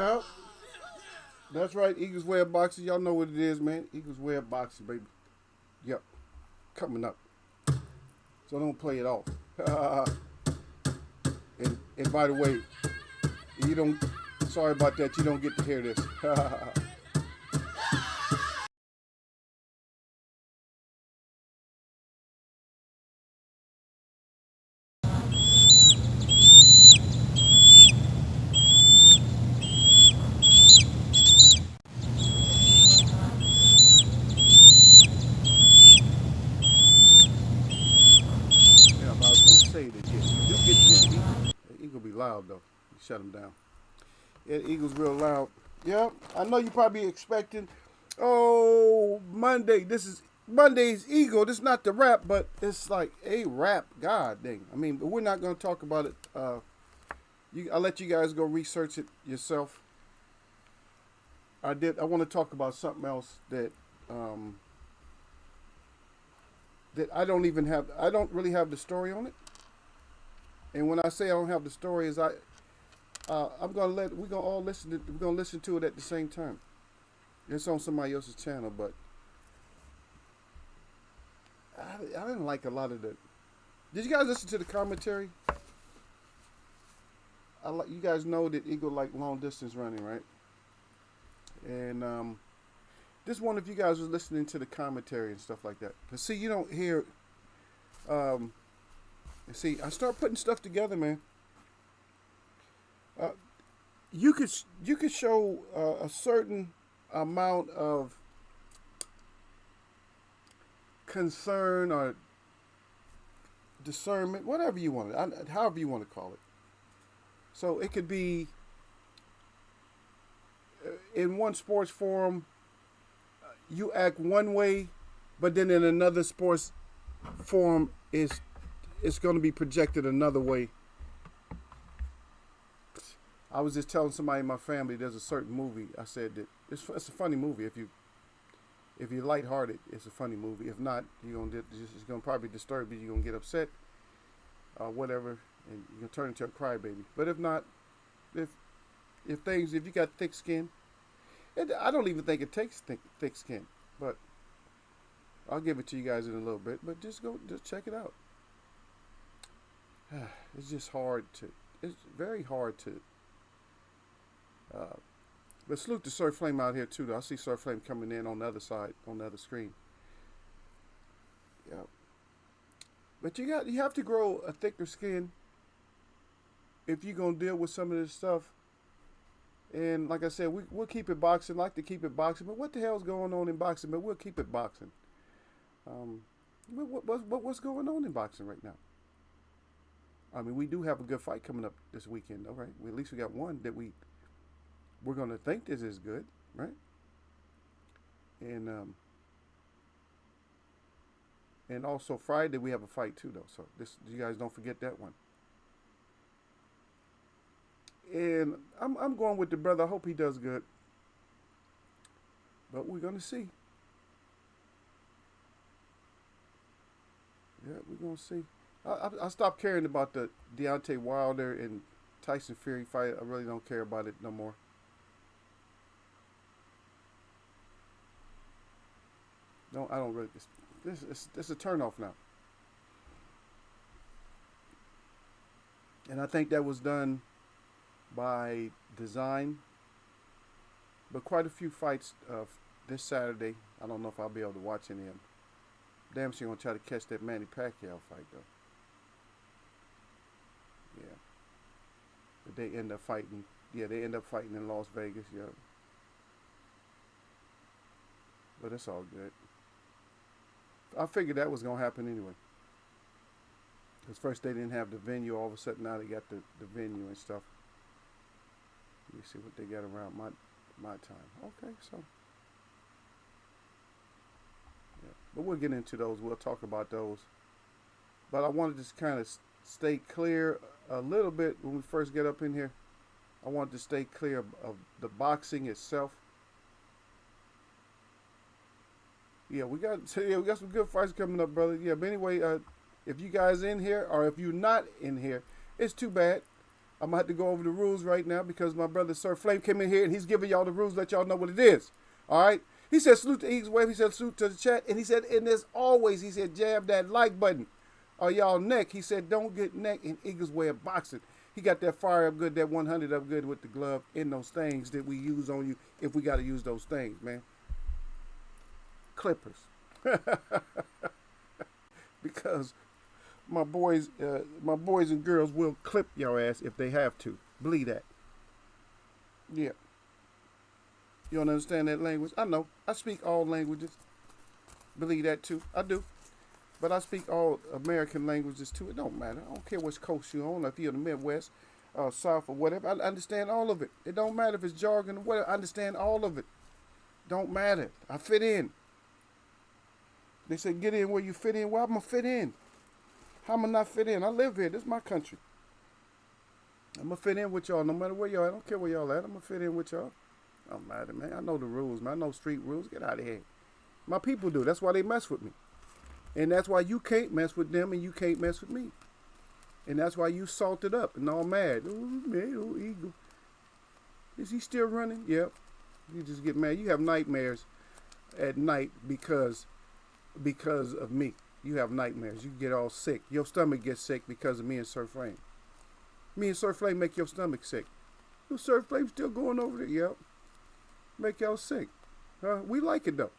Yeah, that's right. Eagles Way of Boxing. Y'all know what it is, man. Eagles Way of Boxing, baby. Yep, coming up. So don't play it off. and by the way, you don't. Sorry about that. You don't get to hear this. Yeah, I was gonna say that. Yeah, you do get to hear the eagle. The eagle be loud though. You shut him down. Yeah, the eagle's real loud. Yeah, I know you probably expecting. Oh, Monday. This is Monday's Eagle. This is not the rap, but it's like a rap. God dang. I mean, but we're not going to talk about it. I'll let you guys go research it yourself. I did. I want to talk about something else um, that I don't even have. I don't really have the story on it. And when I say I don't have the story, is I'm gonna let we're gonna all listen. We're gonna listen to it at the same time. It's on somebody else's channel, but I didn't like a lot of the. Did you guys listen to the commentary? You guys know that Eagle like long distance running, right? And just wonder if you guys was listening to the commentary and stuff like that. Cause see, you don't hear. Um, see, I start putting stuff together, man. Uh, you could show a certain amount of concern or discernment, whatever you want it, however you want to call it. So it could be in one sports forum, you act one way, but then in another sports forum, it's going to be projected another way. I was just telling somebody in my family there's a certain movie. I said that it's a funny movie. If you're lighthearted, it's a funny movie. If not, it's gonna probably disturb you. You're gonna get upset, whatever, and you're gonna turn into a crybaby. But if not, if if you got thick skin, I don't even think it takes thick skin. But I'll give it to you guys in a little bit. But just check it out. It's just hard to. It's very hard to. Uh, but salute to Sir Flame out here too. Though. I see Sir Flame coming in on the other side, on the other screen. Yeah. But you have to grow a thicker skin if you're gonna deal with some of this stuff. And like I said, we'll keep it boxing. Like to keep it boxing, but what the hell's going on in boxing? But we'll keep it boxing. Um, what's going on in boxing right now? I mean, we do have a good fight coming up this weekend, though, right? At least we got one that we're gonna think this is good, right? And and also Friday we have a fight too, though. So you guys don't forget that one. And I'm going with the brother. I hope he does good, but we're gonna see. Yeah, we're gonna see. I stopped caring about the Deontay Wilder and Tyson Fury fight. I really don't care about it no more. No, I don't really. This is a turnoff now, and I think that was done by design. But quite a few fights this Saturday. I don't know if I'll be able to watch any of them. Damn sure gonna try to catch that Manny Pacquiao fight though. Yeah, but they end up fighting. Yeah, they end up fighting in Las Vegas. Yeah, but it's all good. I figured that was gonna happen anyway. Because first they didn't have the venue. All of a sudden now they got the venue and stuff. Let me see what they got around my time. Okay, so yeah, but we'll get into those. We'll talk about those. But I wanted to just kind of stay clear a little bit when we first get up in here. I wanted to stay clear of the boxing itself. Yeah, we got some good fights coming up, brother. Yeah, but anyway, if you guys in here or if you're not in here, it's too bad. I'm gonna have to go over the rules right now because my brother Sir Flame came in here and he's giving y'all the rules. Let y'all know what it is. All right. He said salute to Eagles Wave. He said salute to the chat, and he said, and as always, he said jab that like button or y'all neck. He said don't get neck in Eagles Wave boxing. He got that fire up good, that 100 up good with the glove in those things that we use on you if we got to use those things, man. Clippers. Because my boys and girls will clip your ass if they have to. Believe that. Yeah. You don't understand that language? I know. I speak all languages. Believe that too. I do. But I speak all American languages too. It don't matter. I don't care which coast you're on, if you're in the Midwest, South, or whatever. I understand all of it. It don't matter if it's jargon or whatever. I understand all of it. Don't matter. I fit in. They say get in where you fit in. Well, I'm going to fit in. How am I not fit in? I live here. This is my country. I'm going to fit in with y'all no matter where y'all at. I don't care where y'all at. I'm going to fit in with y'all. Don't matter, man. I know the rules, man. I know street rules. Get out of here. My people do. That's why they mess with me. And that's why you can't mess with them and you can't mess with me. And that's why you salted up and all mad. Oh, man, oh, Eagle. Is he still running? Yep. You just get mad. You have nightmares at night because of me. You have nightmares. You get all sick. Your stomach gets sick because of me and Sir Flame. Me and Sir Flame make your stomach sick. Oh, Sir Flame still going over there? Yep. Make y'all sick. We like it, though.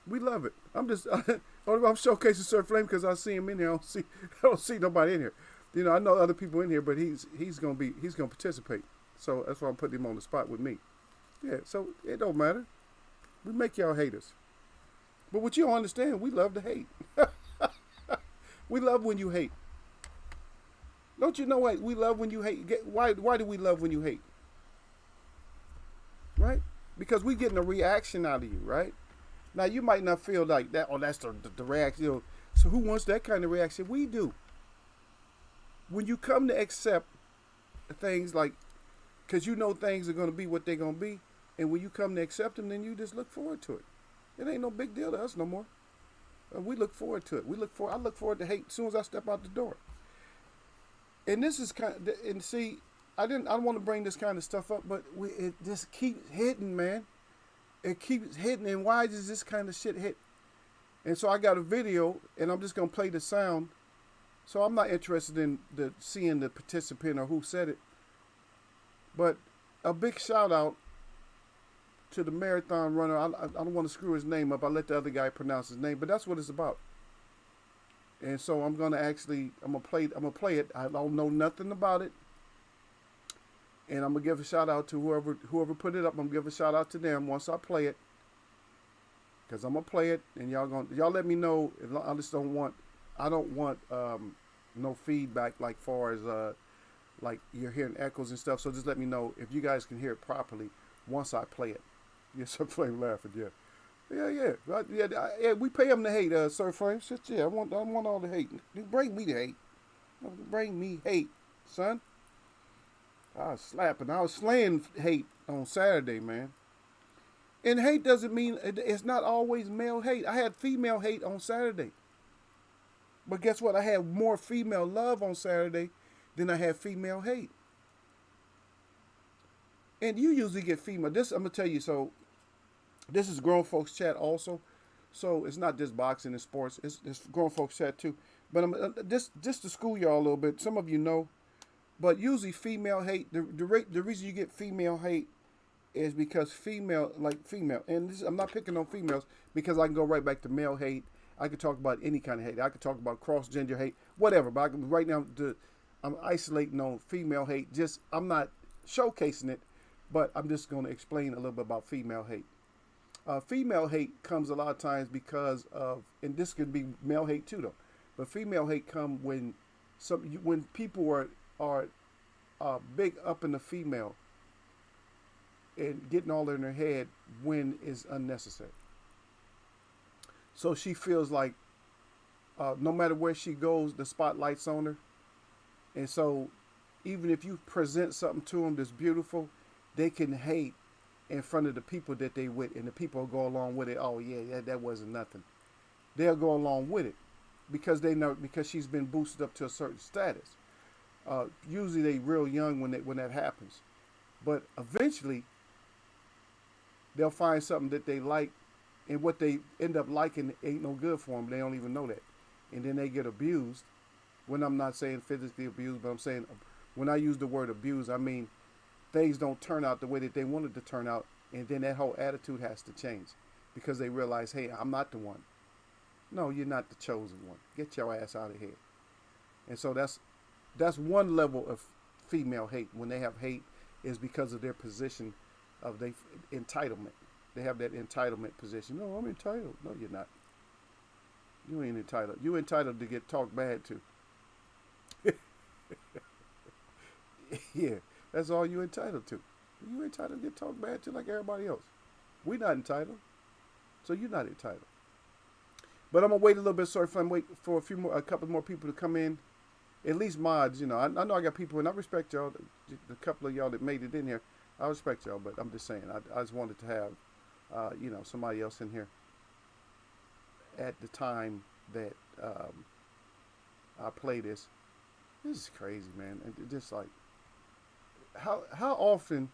We love it. I'm showcasing Sir Flame because I see him in here. I don't see nobody in here. You know, I know other people in here, but he's gonna participate. So that's why I'm putting him on the spot with me. Yeah. So it don't matter. We make y'all haters. But what you don't understand, we love to hate. We love when you hate. Don't you know what? We love when you hate. Why do we love when you hate? Right? Because we getting a reaction out of you, right? Now, you might not feel like that, that's the reaction. You know, so who wants that kind of reaction? We do. When you come to accept things like, because you know things are going to be what they're going to be, and when you come to accept them, then you just look forward to it. It ain't no big deal to us no more. We look forward to it. I look forward to hate as soon as I step out the door. And this is and see, I don't want to bring this kind of stuff up, but it just keeps hitting, man. It keeps hitting, and why does this kind of shit hit? And so I got a video, and I'm just going to play the sound. So I'm not interested in seeing the participant or who said it. But a big shout out to the marathon runner. I don't want to screw his name up. I let the other guy pronounce his name, but that's what it's about. And so I'm gonna play it. I don't know nothing about it. And I'm gonna give a shout out to whoever put it up. I'm gonna give a shout out to them once I play it, because I'm gonna play it, and y'all let me know. I just don't want no feedback like far as like you're hearing echoes and stuff. So just let me know if you guys can hear it properly once I play it. Yes, Sir Flame laughing. Yeah. We pay him to hate, Sir Flame. Shit, yeah. I want all the hate. Bring me the hate. Bring me hate, son. I was slaying hate on Saturday, man. And hate doesn't mean, it's not always male hate. I had female hate on Saturday. But guess what? I had more female love on Saturday than I had female hate. And you usually get female. I'm going to tell you, so this is grown folks chat also. So it's not just boxing and sports. It's grown folks chat too. But I'm just to school y'all a little bit. Some of you know. But usually female hate, the reason you get female hate is because female. And I'm not picking on females because I can go right back to male hate. I could talk about any kind of hate. I could talk about cross-gender hate, whatever. But right now, I'm isolating on female hate. I'm not showcasing it, but I'm just going to explain a little bit about female hate. Female hate comes a lot of times because of, and this could be male hate too, though. But female hate come when people are big up in the female and getting all in her head when is unnecessary. So she feels like no matter where she goes, the spotlight's on her. And so even if you present something to them that's beautiful, they can hate in front of the people that they with, and the people go along with it. Oh yeah, that wasn't nothing. They'll go along with it because they know, because she's been boosted up to a certain status. Usually they real young when that happens, but eventually they'll find something that they like, and what they end up liking ain't no good for them. They don't even know that, and then they get abused. When I'm not saying physically abused, but I'm saying when I use the word abuse, I mean things don't turn out the way that they wanted to turn out, and then that whole attitude has to change because they realize, hey, I'm not the one. No, you're not the chosen one. Get your ass out of here. And so that's one level of female hate. When they have hate, is because of their position of they entitlement. They have that entitlement position. No, I'm entitled. No, you're not. You ain't entitled. You entitled to get talked bad to. Yeah, that's all you entitled to. You entitled to get talked bad to like everybody else. We not entitled, so you're not entitled. But I'm gonna wait a little bit. Sorry, if I'm wait for a couple more people to come in. At least mods, I know I got people, and I respect y'all. The couple of y'all that made it in here, I respect y'all. But I'm just saying, I just wanted to have, somebody else in here at the time that I play this. This is crazy, man. And just like how often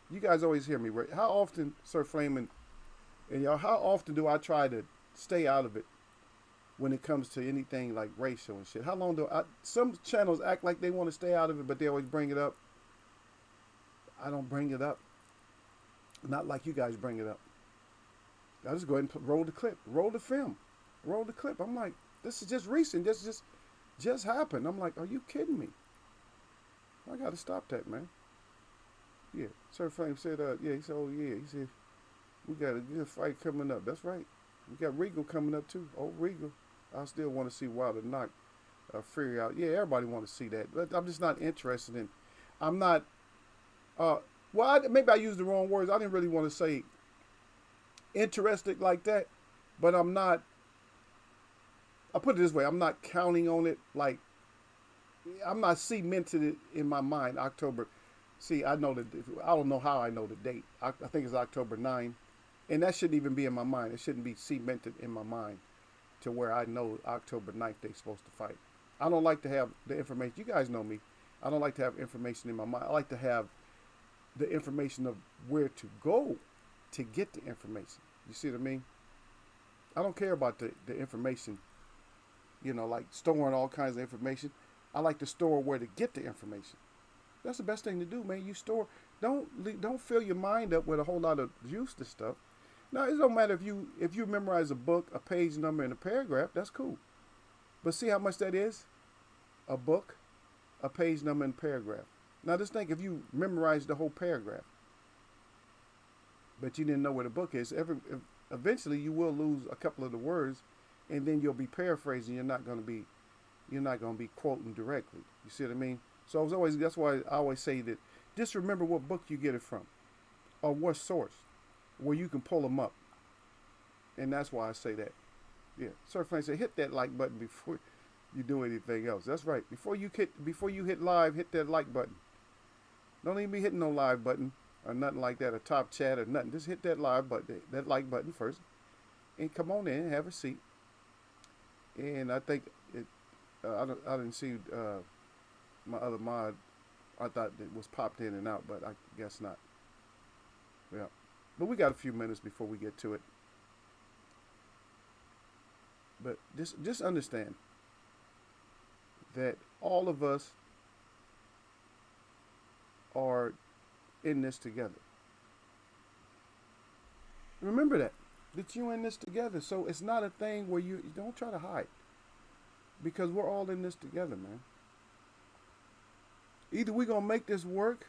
you guys always hear me, right? How often, Sir Flamin' and y'all, how often do I try to stay out of it when it comes to anything like racial and shit? How long do some channels act like they want to stay out of it, but they always bring it up? I don't bring it up. Not like you guys bring it up. I just go ahead and roll the clip, roll the film, roll the clip. I'm like, this is just recent. This just happened. I'm like, are you kidding me? I got to stop that, man. Yeah, Sir Flame said, he said, oh yeah, he said, we got a good fight coming up. That's right. We got Regal coming up too. Oh, Regal. I still want to see Wilder knock Fury out. Yeah, everybody want to see that. But I'm just not interested in. I'm not. Maybe I used the wrong words. I didn't really want to say interested like that, but I'm not. I'll put it this way: I'm not counting on it. Like I'm not cemented it in my mind. October. See, I know that. I don't know how I know the date. I think it's October 9. And that shouldn't even be in my mind. It shouldn't be cemented in my mind to where I know October 9th they're supposed to fight. I don't like to have the information. You guys know me. I don't like to have information in my mind. I like to have the information of where to go to get the information. You see what I mean? I don't care about the information, like storing all kinds of information. I like to store where to get the information. That's the best thing to do, man. You store. Don't fill your mind up with a whole lot of useless stuff. Now, it don't matter if you memorize a book, a page number, and a paragraph. That's cool. But see how much that is? A book, a page number, and paragraph. Now, just think if you memorize the whole paragraph, but you didn't know where the book is. Eventually, you will lose a couple of the words, and then you'll be paraphrasing. You're not going to be quoting directly. You see what I mean? So that's why I always say that. Just remember what book you get it from, or what source, where you can pull them up. And that's why I say that. Yeah, Sir Frank said, hit that like button before you do anything else. That's right. Before you hit live, hit that like button. Don't even be hitting no live button or nothing like that, or top chat or nothing. Just hit that live button, that like button first, and come on in, have a seat. And I think I didn't see my other mod. I thought it was popped in and out, but I guess not. Yeah. But we got a few minutes before we get to it. But just understand that all of us are in this together. Remember that you're in this together. So it's not a thing where you don't try to hide, because we're all in this together, man. Either we're going to make this work,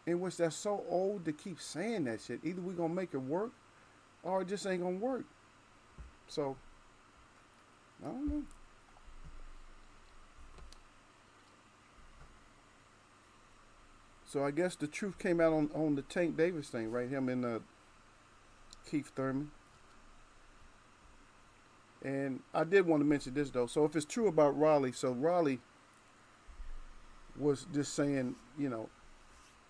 in which that's so old to keep saying that shit. Either we're going to make it work, or it just ain't going to work. So, I don't know. So I guess the truth came out on the Tank Davis thing, right? Him and Keith Thurman. And I did want to mention this, though. So if it's true about Raleigh, so Raleigh was just saying,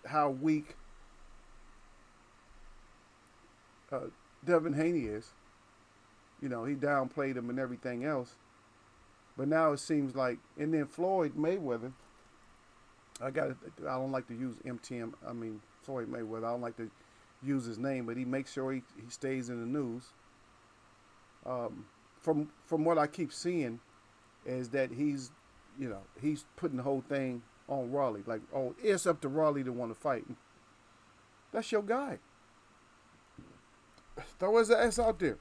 how weak Devin Haney is. He downplayed him and everything else. But now it seems like, and then Floyd Mayweather I don't like to use MTM. I mean Floyd Mayweather. I don't like to use his name, but he makes sure he stays in the news. Um, from what I keep seeing, is that he's putting the whole thing on Raleigh. Like, oh, it's up to Raleigh to want to fight. That's your guy. Throw his ass out there.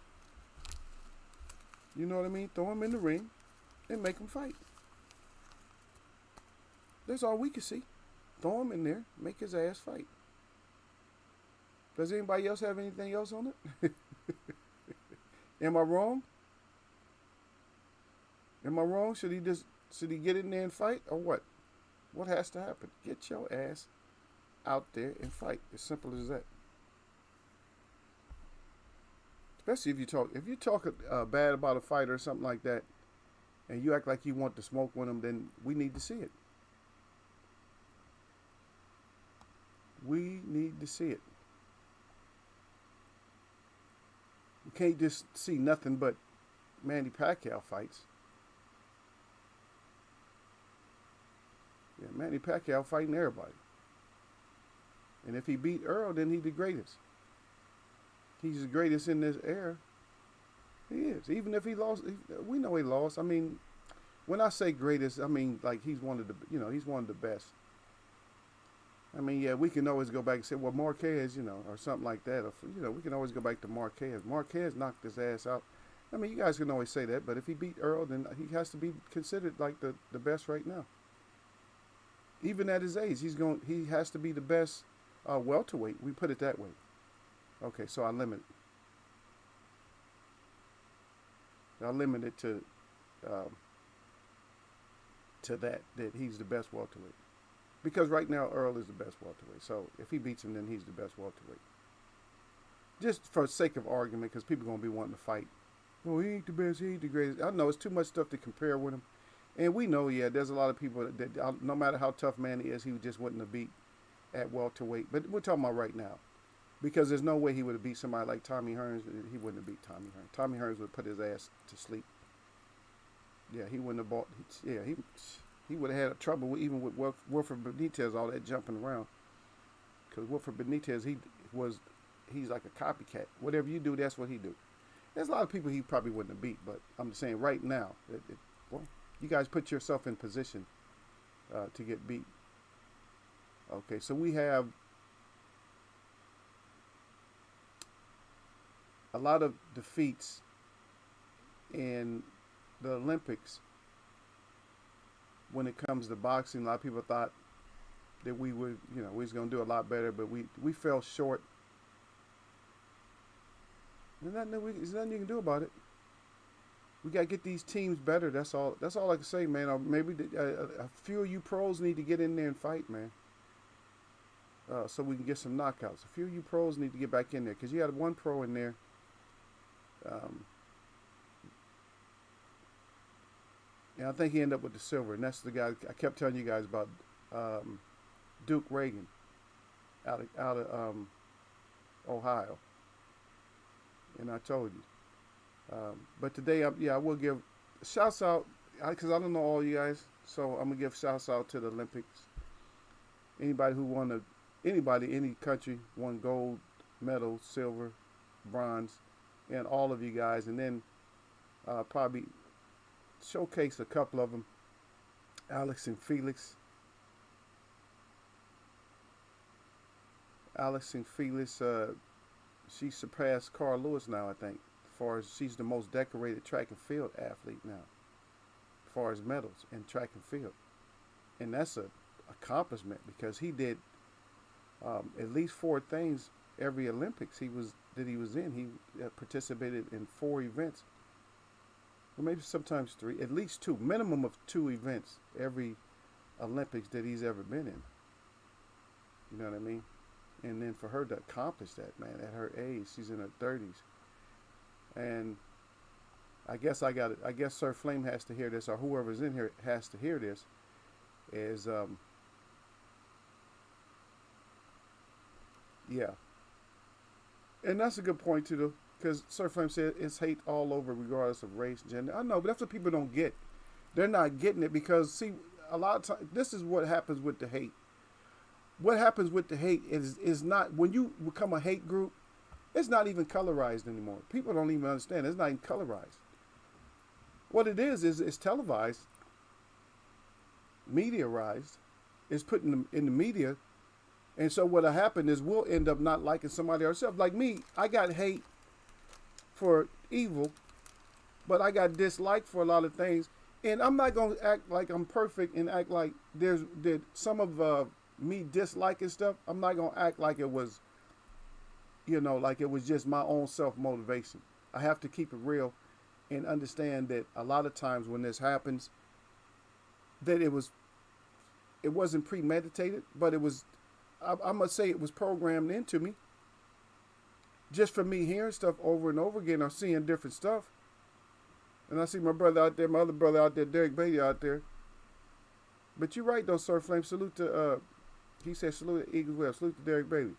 You know what I mean? Throw him in the ring and make him fight. That's all we can see. Throw him in there, make his ass fight. Does anybody else have anything else on it? Am I wrong? Am I wrong? Should he get in there and fight or what? What has to happen? Get your ass out there and fight. As simple as that. Especially if you talk bad about a fighter or something like that, and you act like you want to smoke with him, then we need to see it. We need to see it. You can't just see nothing but Manny Pacquiao fights. Yeah, Manny Pacquiao fighting everybody. And if he beat Earl, then he's the greatest. He's the greatest in this era. He is. Even if he lost, we know he lost. I mean, when I say greatest, I mean like he's one of the best. I mean, yeah, we can always go back and say, well, Marquez, or something like that. Or, we can always go back to Marquez. Marquez knocked his ass out. I mean, you guys can always say that, but if he beat Earl, then he has to be considered like the best right now. Even at his age, he has to be the best welterweight. We put it that way. Okay, so I limit it to that he's the best welterweight. Because right now Earl is the best welterweight. So if he beats him, then he's the best welterweight. Just for sake of argument, because people are going to be wanting to fight. Oh, he ain't the best, he ain't the greatest. I know it's too much stuff to compare with him. And we know, there's a lot of people that no matter how tough Manny is, he just wouldn't have beat at welterweight. But we're talking about right now. Because there's no way he would have beat somebody like Tommy Hearns. He wouldn't have beat Tommy Hearns. Tommy Hearns would have put his ass to sleep. Yeah, he wouldn't have bought. Yeah, he would have had trouble even with Wilfred Benitez, all that jumping around. Because Wilfred Benitez, he's like a copycat. Whatever you do, that's what he do. There's a lot of people he probably wouldn't have beat, but I'm just saying right now, well, you guys put yourself in position to get beat. Okay, so we have a lot of defeats in the Olympics when it comes to boxing. A lot of people thought that we would, we was going to do a lot better, but we fell short. There's nothing you can do about it. We got to get these teams better. That's all I can say, man. Or maybe a few of you pros need to get in there and fight, man. So we can get some knockouts. A few of you pros need to get back in there because you had one pro in there. And I think he ended up with the silver, and that's the guy I kept telling you guys about, Duke Reagan, out of Ohio. And I told you. But today, I will give shouts out because I don't know all you guys, so I'm gonna give shouts out to the Olympics. Anybody who won any country won gold, medal, silver, bronze, and all of you guys, and then probably showcase a couple of them. Alex and Felix. She surpassed Carl Lewis now, I think, as far as she's the most decorated track and field athlete now, as far as medals in track and field. And that's an accomplishment because he did at least 4 things every Olympics he was in. He participated in 4 events, or maybe sometimes 3, at least 2, minimum of 2 events every Olympics that he's ever been in. You know what I mean? And then for her to accomplish that, man, at her age, she's in her 30s. And I guess Sir Flame has to hear this, or whoever's in here has to hear this, is, yeah. And that's a good point, too, though, because Sir Flame said it's hate all over regardless of race, gender. I know, but that's what people don't get. They're not getting it because, see, a lot of times, this is what happens with the hate. What happens with the hate is not, when you become a hate group, it's not even colorized anymore. People don't even understand. It's not even colorized. What it is it's televised, mediaized. It's put in the media. And so what'll happen is we'll end up not liking somebody ourselves. Like me, I got hate for evil, but I got dislike for a lot of things. And I'm not going to act like I'm perfect and act like there's some of me disliking stuff. I'm not going to act like it was, like it was just my own self-motivation. I have to keep it real and understand that a lot of times when this happens, that it wasn't premeditated, but it was, I must say it was programmed into me. Just from me hearing stuff over and over again or seeing different stuff. And I see my brother out there, my other brother out there, Derek Bailey out there. But you're right though, Sir Flame. Salute to, he said salute to Eagles Web. Salute to Derek Bailey.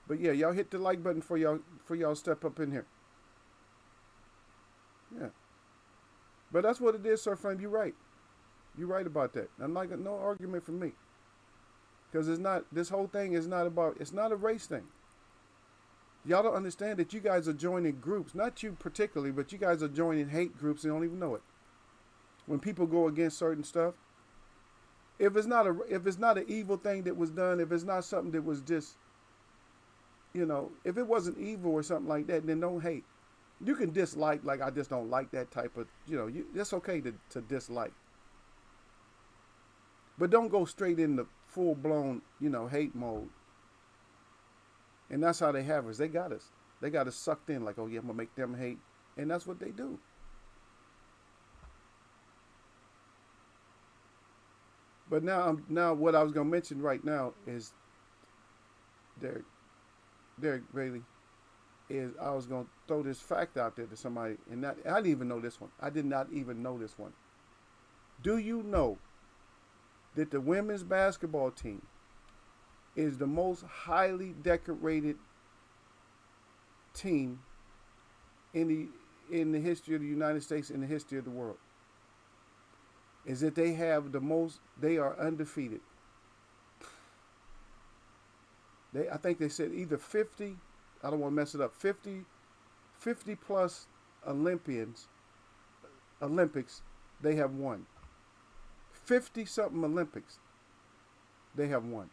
But yeah, y'all hit the like button for y'all step up in here. Yeah. But that's what it is, Sir Flame. You're right. You're right about that. I'm not no argument from me. Because it's not, this whole thing is not about, it's not a race thing. Y'all don't understand that you guys are joining groups, not you particularly, but you guys are joining hate groups and don't even know it. When people go against certain stuff, if it's not an evil thing that was done, if it's not something that was just, if it wasn't evil or something like that, then don't hate. You can dislike, like I just don't like that type of, that's okay to dislike. But don't go straight into full-blown, hate mode. And that's how they have us. They got us. They got us sucked in like, oh yeah, I'm going to make them hate. And that's what they do. But now what I was going to mention right now is Derek Bailey, is I was going to throw this fact out there to somebody. And I didn't even know this one. I did not even know this one. Do you know that the women's basketball team is the most highly decorated team in the history of the United States, in the history of the world? Is that they have they are undefeated. I think they said either 50, I don't want to mess it up, 50 plus Olympics they have won. 50 something Olympics they have won.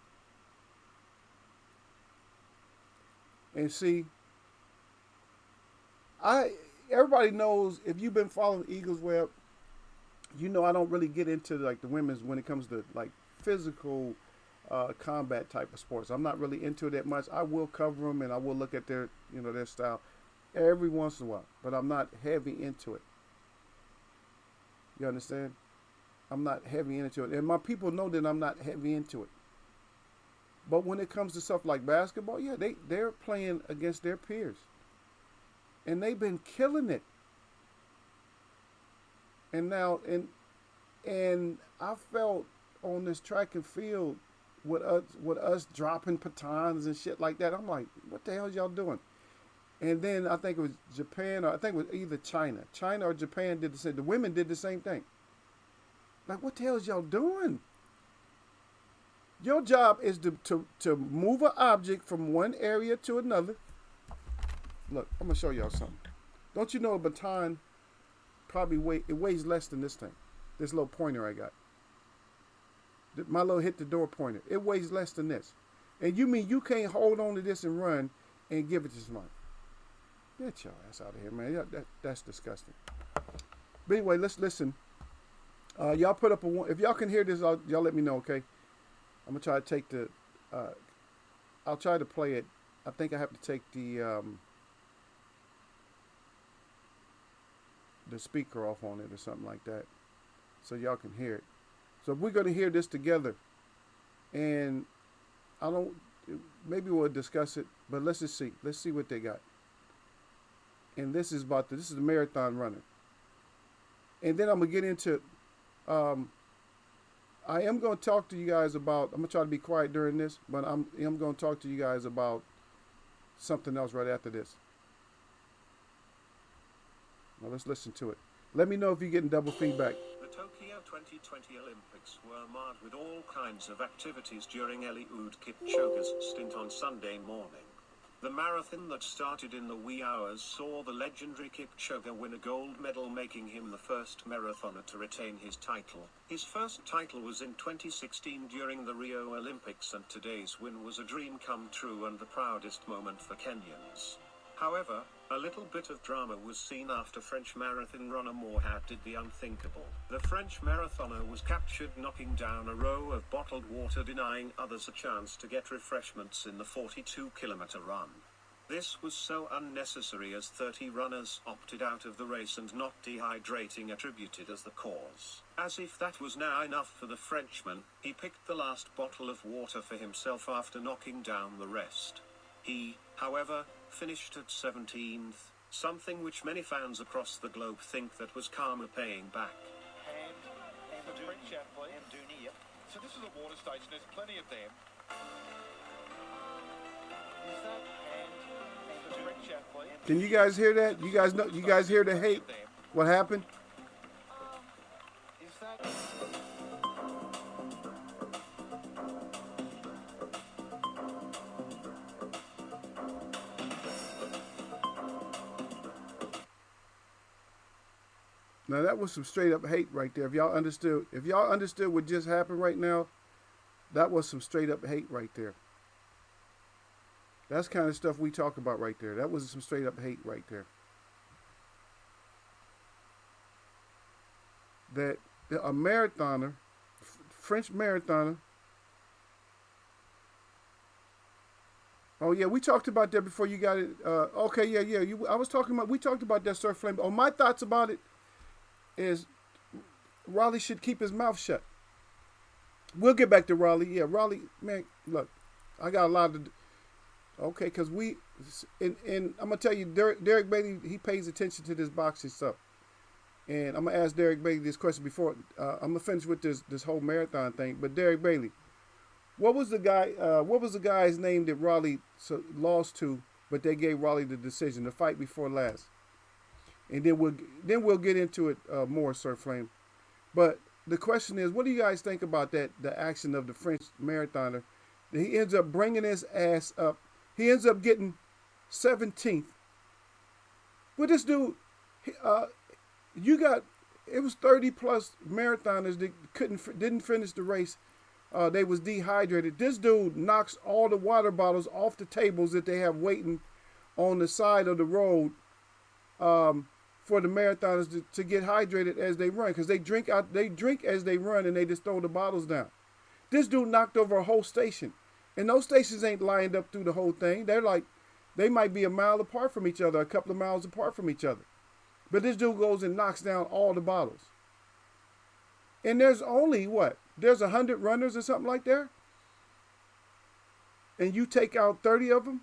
And see, everybody knows, if you've been following Eagles Web, I don't really get into like the women's when it comes to like physical combat type of sports. I'm not really into it that much. I will cover them and I will look at their style every once in a while, but I'm not heavy into it. You understand? I'm not heavy into it. And my people know that I'm not heavy into it. But when it comes to stuff like basketball, yeah, they're playing against their peers. And they've been killing it. And now, and I felt on this track and field with us dropping batons and shit like that. I'm like, what the hell is y'all doing? And then I think it was Japan, or I think it was either China or Japan did the same. The women did the same thing. Like, what the hell is y'all doing? Your job is to move an object from one area to another. Look, I'm gonna show y'all something. Don't you know a baton probably weighs less than this thing? This little pointer I got. My little hit the door pointer. It weighs less than this. And you mean you can't hold on to this and run and give it to somebody? Get your ass out of here, man. That's disgusting. But anyway, let's listen. Y'all put up if y'all can hear this, y'all let me know, okay? I'm gonna try to take I'll try to play it. I think I have to take the speaker off on it or something like that, so y'all can hear it. So if we're gonna hear this together, and maybe we'll discuss it, but let's just see. Let's see what they got. And this is the marathon runner. And then I'm gonna get into. I am going to talk to you guys about, I'm going to try to be quiet during this, but I'm going to talk to you guys about something else right after this. Now let's listen to it. Let me know if you're getting double feedback. The Tokyo 2020 Olympics were marred with all kinds of activities during Eliud Kipchoge's stint on Sunday morning. The marathon that started in the wee hours saw the legendary Kipchoge win a gold medal, making him the first marathoner to retain his title. His first title was in 2016 during the Rio Olympics, and today's win was a dream come true and the proudest moment for Kenyans. However, a little bit of drama was seen after French marathon runner Mourad did the unthinkable. The French marathoner was captured knocking down a row of bottled water, denying others a chance to get refreshments in the 42-kilometer run. This was so unnecessary, as 30 runners opted out of the race and not dehydrating attributed as the cause. As if that was now enough for the Frenchman, he picked the last bottle of water for himself after knocking down the rest. He, however, finished at 17th, something which many fans across the globe think that was karma paying back. And the French athlete, and Dooney, yep. So this is a water station, there's plenty of them. Is that and the French athlete? Can you guys hear that? You guys know? You guys hear the hate? What happened? Is that... Now that was some straight up hate right there. If y'all understood what just happened right now, that was some straight up hate right there. That's kind of stuff we talk about right there. That was some straight up hate right there. That a marathoner, French marathoner. Oh yeah, we talked about that before you got it. Okay, yeah. We talked about that, Sir Flame. Oh, my thoughts about it is Raleigh should keep his mouth shut. We'll get back to Raleigh. Yeah, Raleigh, man, look, I got a lot of... Okay, because and I'm going to tell you, Derek Bailey, he pays attention to this boxing stuff. And I'm going to ask Derek Bailey this question before. I'm going to finish with this whole marathon thing. But Derek Bailey, what was the guy's name that Raleigh lost to, but they gave Raleigh the decision, the fight before last? And then we'll get into it more, Sir Flame. But the question is, what do you guys think about that? The action of the French marathoner. He ends up bringing his ass up. He ends up getting 17th. But this dude, it was 30 plus marathoners that didn't finish the race. They was dehydrated. This dude knocks all the water bottles off the tables that they have waiting on the side of the road. For the marathoners to get hydrated as they run, because they drink as they run, and they just throw the bottles down. This dude knocked over a whole station, and those stations ain't lined up through the whole thing. They might be a mile apart from each other, a couple of miles apart from each other, but this dude goes and knocks down all the bottles. And there's only there's 100 runners or something like that, and you take out 30 of them.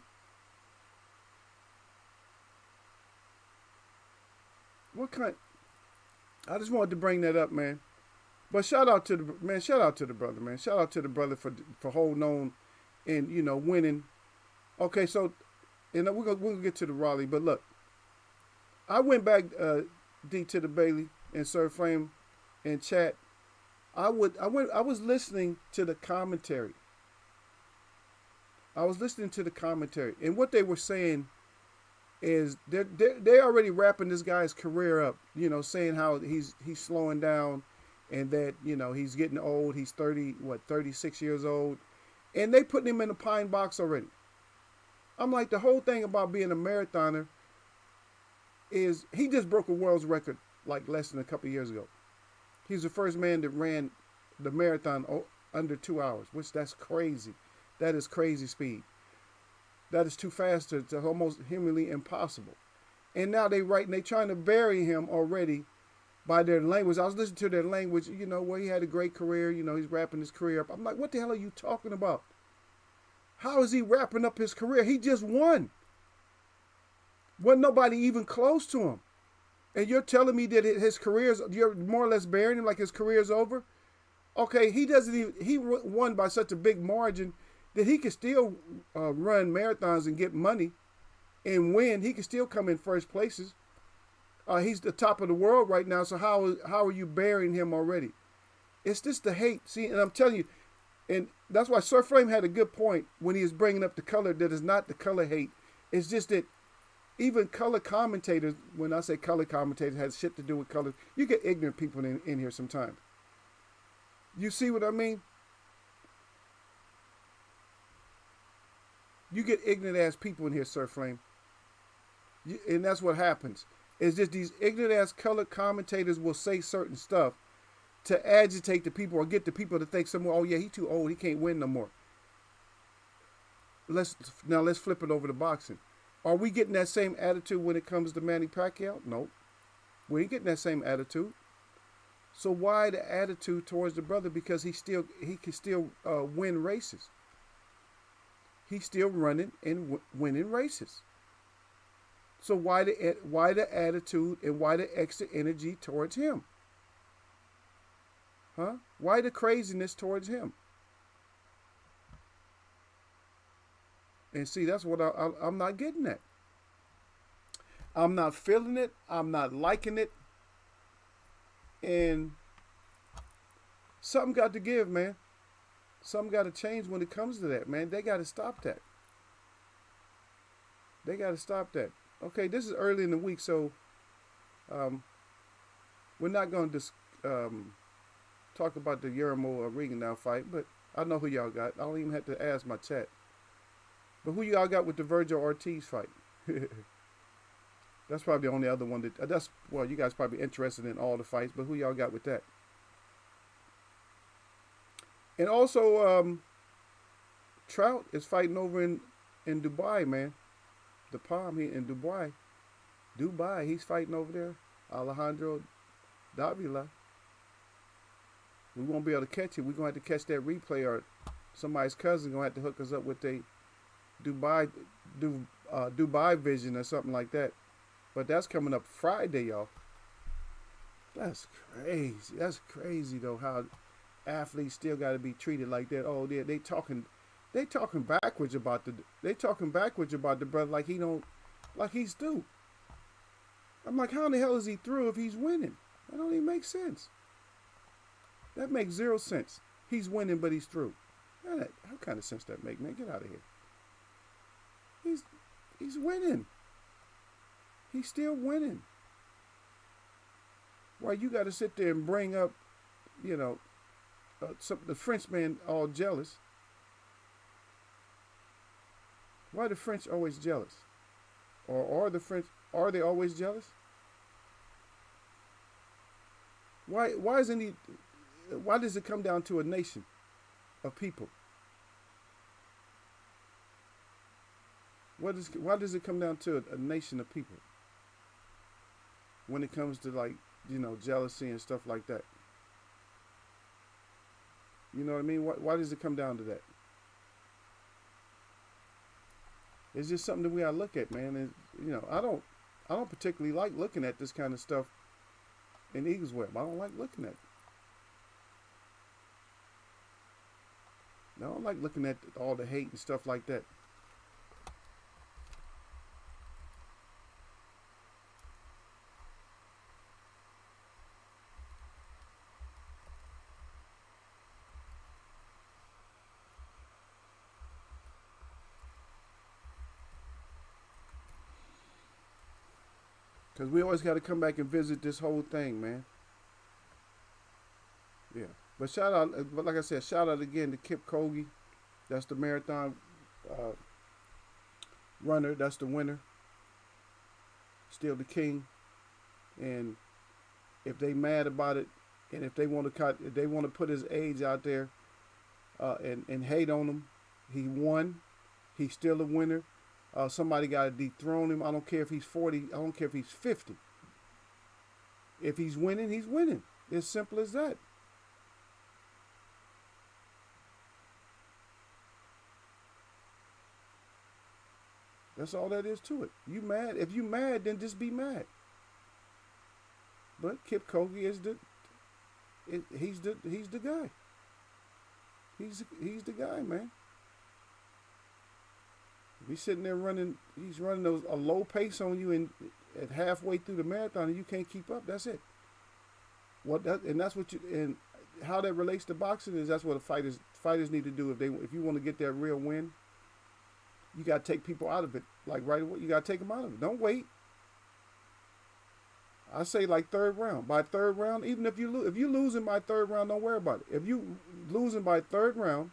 I just wanted to bring that up, man. But shout out to the brother, man. Shout out to the brother for holding on and winning. Okay, so we're gonna get to the Raleigh, but look, I went back D to the Bailey and Sir Flame in chat. I was listening to the commentary. And what they were saying is they already wrapping this guy's career up, saying how he's slowing down, and that he's getting old. He's 36 years old, and they putting him in a pine box already. I'm like, the whole thing about being a marathoner is he just broke a world's record like less than a couple of years ago. He's the first man that ran the marathon under 2 hours, which that's crazy. That is crazy speed. That is too fast to almost humanly impossible. And now they trying to bury him already by their language. I was listening to their language, where he had a great career, he's wrapping his career up. I'm like, what the hell are you talking about? How is he wrapping up his career? He just won. Wasn't nobody even close to him. And you're telling me that you're more or less burying him like his career's over? Okay, he won by such a big margin that he could still run marathons and get money and win. He could still come in first places. He's the top of the world right now. So how are you burying him already? It's just the hate. See, and I'm telling you, and that's why Sir Flame had a good point when he was bringing up the color. That is not the color hate. It's just that even color commentators, when I say color commentators, has shit to do with color. You get ignorant people in here sometimes. You see what I mean? You get ignorant ass people in here, Sir Flame. And that's what happens. It's just these ignorant ass color commentators will say certain stuff to agitate the people or get the people to think somewhere, oh yeah, he's too old, he can't win no more. Let's flip it over to boxing. Are we getting that same attitude when it comes to Manny Pacquiao? No. We ain't getting that same attitude. So why the attitude towards the brother? Because he can still win races. He's still running and winning races. So why the attitude and why the extra energy towards him? Huh? Why the craziness towards him? And see, that's what I'm not getting at. I'm not feeling it. I'm not liking it. And something got to give, man. Something got to change when it comes to that, man. They got to stop that. They got to stop that. Okay, this is early in the week, so we're not going to talk about the Yermo Regan fight, but I know who y'all got. I don't even have to ask my chat. But who y'all got with the Virgil Ortiz fight? That's probably the only other one that well, you guys probably interested in all the fights, but who y'all got with that? And also, Trout is fighting over in Dubai, man. The Palm in Dubai. He's fighting over there. Alejandro Davila. We won't be able to catch it. We're going to have to catch that replay, or somebody's cousin going to have to hook us up with a Dubai vision or something like that. But that's coming up Friday, y'all. That's crazy. That's crazy, though, how athletes still got to be treated like that. Oh, they talking backwards about the brother like he's through. I'm like, how in the hell is he through if he's winning? That don't even make sense. That makes zero sense. He's winning, but he's through. How kind of sense that make, man? Get out of here. He's winning. He's still winning. Why you got to sit there and bring up, the Frenchman all jealous? Why are the French always jealous? Or are the French, are they always jealous? Why does it come down to a nation of people? Why does it come down to a nation of people when it comes to jealousy and stuff like that? You know what I mean? Why does it come down to that? It's just something that we gotta look at, man. And I don't particularly like looking at this kind of stuff in Eagles Web. I don't like looking at it. I don't like looking at all the hate and stuff like that. Because we always got to come back and visit this whole thing, man. Yeah. But like I said, shout out again to Kip Kogi. That's the marathon runner. That's the winner. Still the king. And if they mad about it, and if they want to put his age out there and hate on him, he won. He's still a winner. Somebody got to dethrone him. I don't care if he's 40. I don't care if he's 50. If he's winning, he's winning. It's simple as that. That's all that is to it. You mad? If you mad, then just be mad. But Kip Kogi is he's the guy. He's the guy, man. He's sitting there he's running a low pace on you, and at halfway through the marathon and you can't keep up, that's it. That's what you, and how that relates to boxing is that's what fighters need to do if you want to get that real win. You got to take people out of it like right away. You got to take them out of it. Don't wait. I say like third round. By third round, even if you're losing by third round, don't worry about it. If you losing by third round,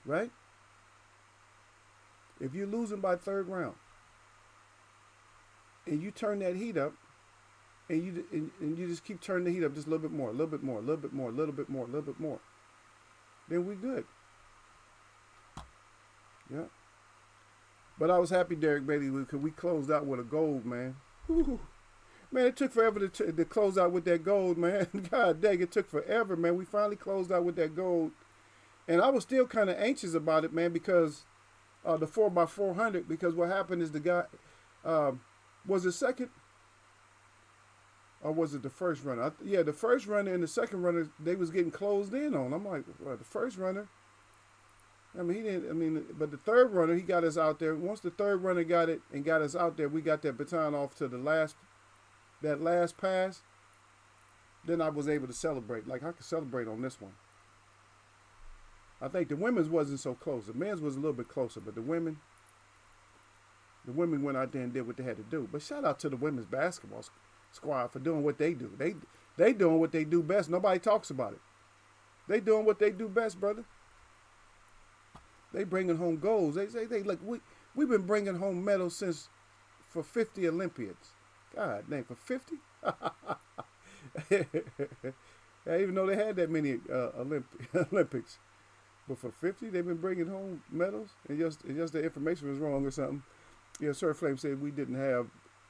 right? If you're losing by third round, and you turn that heat up, and you just keep turning the heat up just a little bit more, a little bit more, a little bit more, a little bit more, a little bit more, then we good. Yeah. But I was happy, Derek Bailey, because we closed out with a gold, man. Whew. Man, it took forever to close out with that gold, man. God dang, it took forever, man. We finally closed out with that gold. And I was still kind of anxious about it, man, because the 4x400, because what happened is the guy, was it second? Or was it the first runner? Yeah, the first runner and the second runner, they was getting closed in on. I'm like, well, the first runner, but the third runner, he got us out there. Once the third runner got it and got us out there, we got that baton off to that last pass. Then I was able to celebrate. Like, I could celebrate on this one. I think the women's wasn't so close. The men's was a little bit closer, but the women went out there and did what they had to do. But shout out to the women's basketball squad for doing what they do. They doing what they do best. Nobody talks about it. They doing what they do best, brother. They bringing home golds. They look. We've been bringing home medals for 50 Olympiads. God dang, for 50? I even know they had that many Olympics, but for 50, they've been bringing home medals. And just the information was wrong or something. Yeah, Sir Flame said we didn't have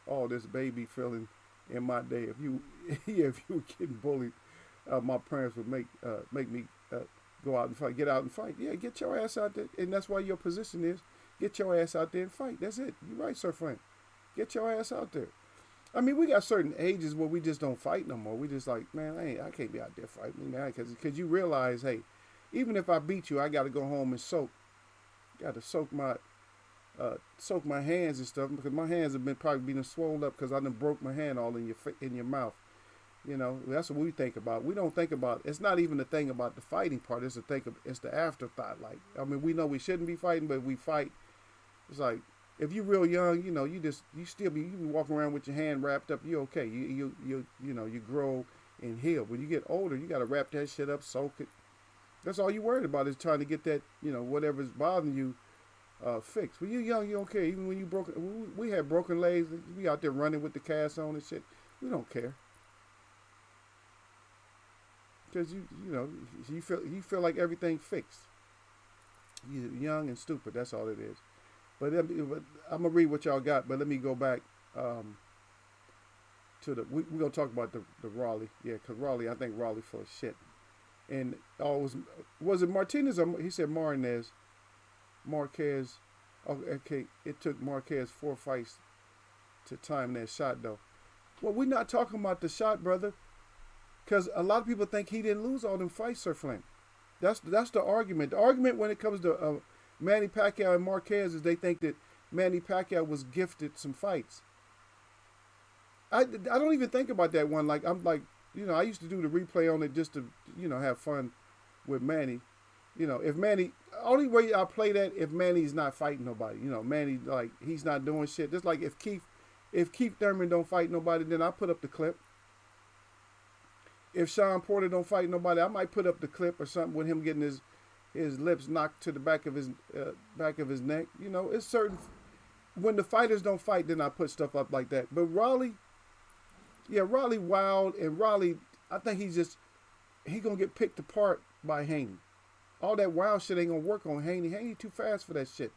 all this baby feeling in my day. If you were getting bullied, my parents would make me. Go out and fight. Get out and fight. Yeah, get your ass out there. And that's why your position is get your ass out there and fight. That's it. You're right, Sir Frank. Get your ass out there. I mean, we got certain ages where we just don't fight no more. We just like, man, I can't be out there fighting, man. Because you realize, hey, even if I beat you, I got to go home and soak. Got to soak my hands and stuff because my hands have been probably been swollen up because I done broke my hand all in your mouth. You know, that's what we think about. We don't think about, it's not even the thing about the fighting part. It's the afterthought. Like, I mean, we know we shouldn't be fighting, but we fight. It's like, if you're real young, you know, you be walking around with your hand wrapped up. You're okay. You grow and heal. When you get older, you got to wrap that shit up, soak it. That's all you worried about is trying to get that, whatever's bothering you fixed. When you're young, you don't care. Even when we had broken legs, we out there running with the cast on and shit. We don't care. Because you feel like everything fixed. You're young and stupid. That's all it is. But I'm gonna read what y'all got. But let me go back to we're gonna talk about the Raleigh. Yeah, because Raleigh, I think Raleigh full of shit. And was it Martinez or he said Marquez? Okay, it took Marquez 4 fights to time that shot though. Well, we're not talking about the shot, brother. Because a lot of people think he didn't lose all them fights, Sir Flynn. That's the argument. The argument when it comes to Manny Pacquiao and Marquez is they think that Manny Pacquiao was gifted some fights. I don't even think about that one. Like, I'm like, I used to do the replay on it just to, have fun with Manny. If Manny, only way I play that if Manny's not fighting nobody. Manny, like, he's not doing shit. Just like if Keith Thurman don't fight nobody, then I put up the clip. If Sean Porter don't fight nobody, I might put up the clip or something with him getting his lips knocked to the back of his neck. It's certain when the fighters don't fight, then I put stuff up like that. But Raleigh wild, and Raleigh, I think he gonna get picked apart by Haney. All that wild shit ain't gonna work on Haney. Haney too fast for that shit.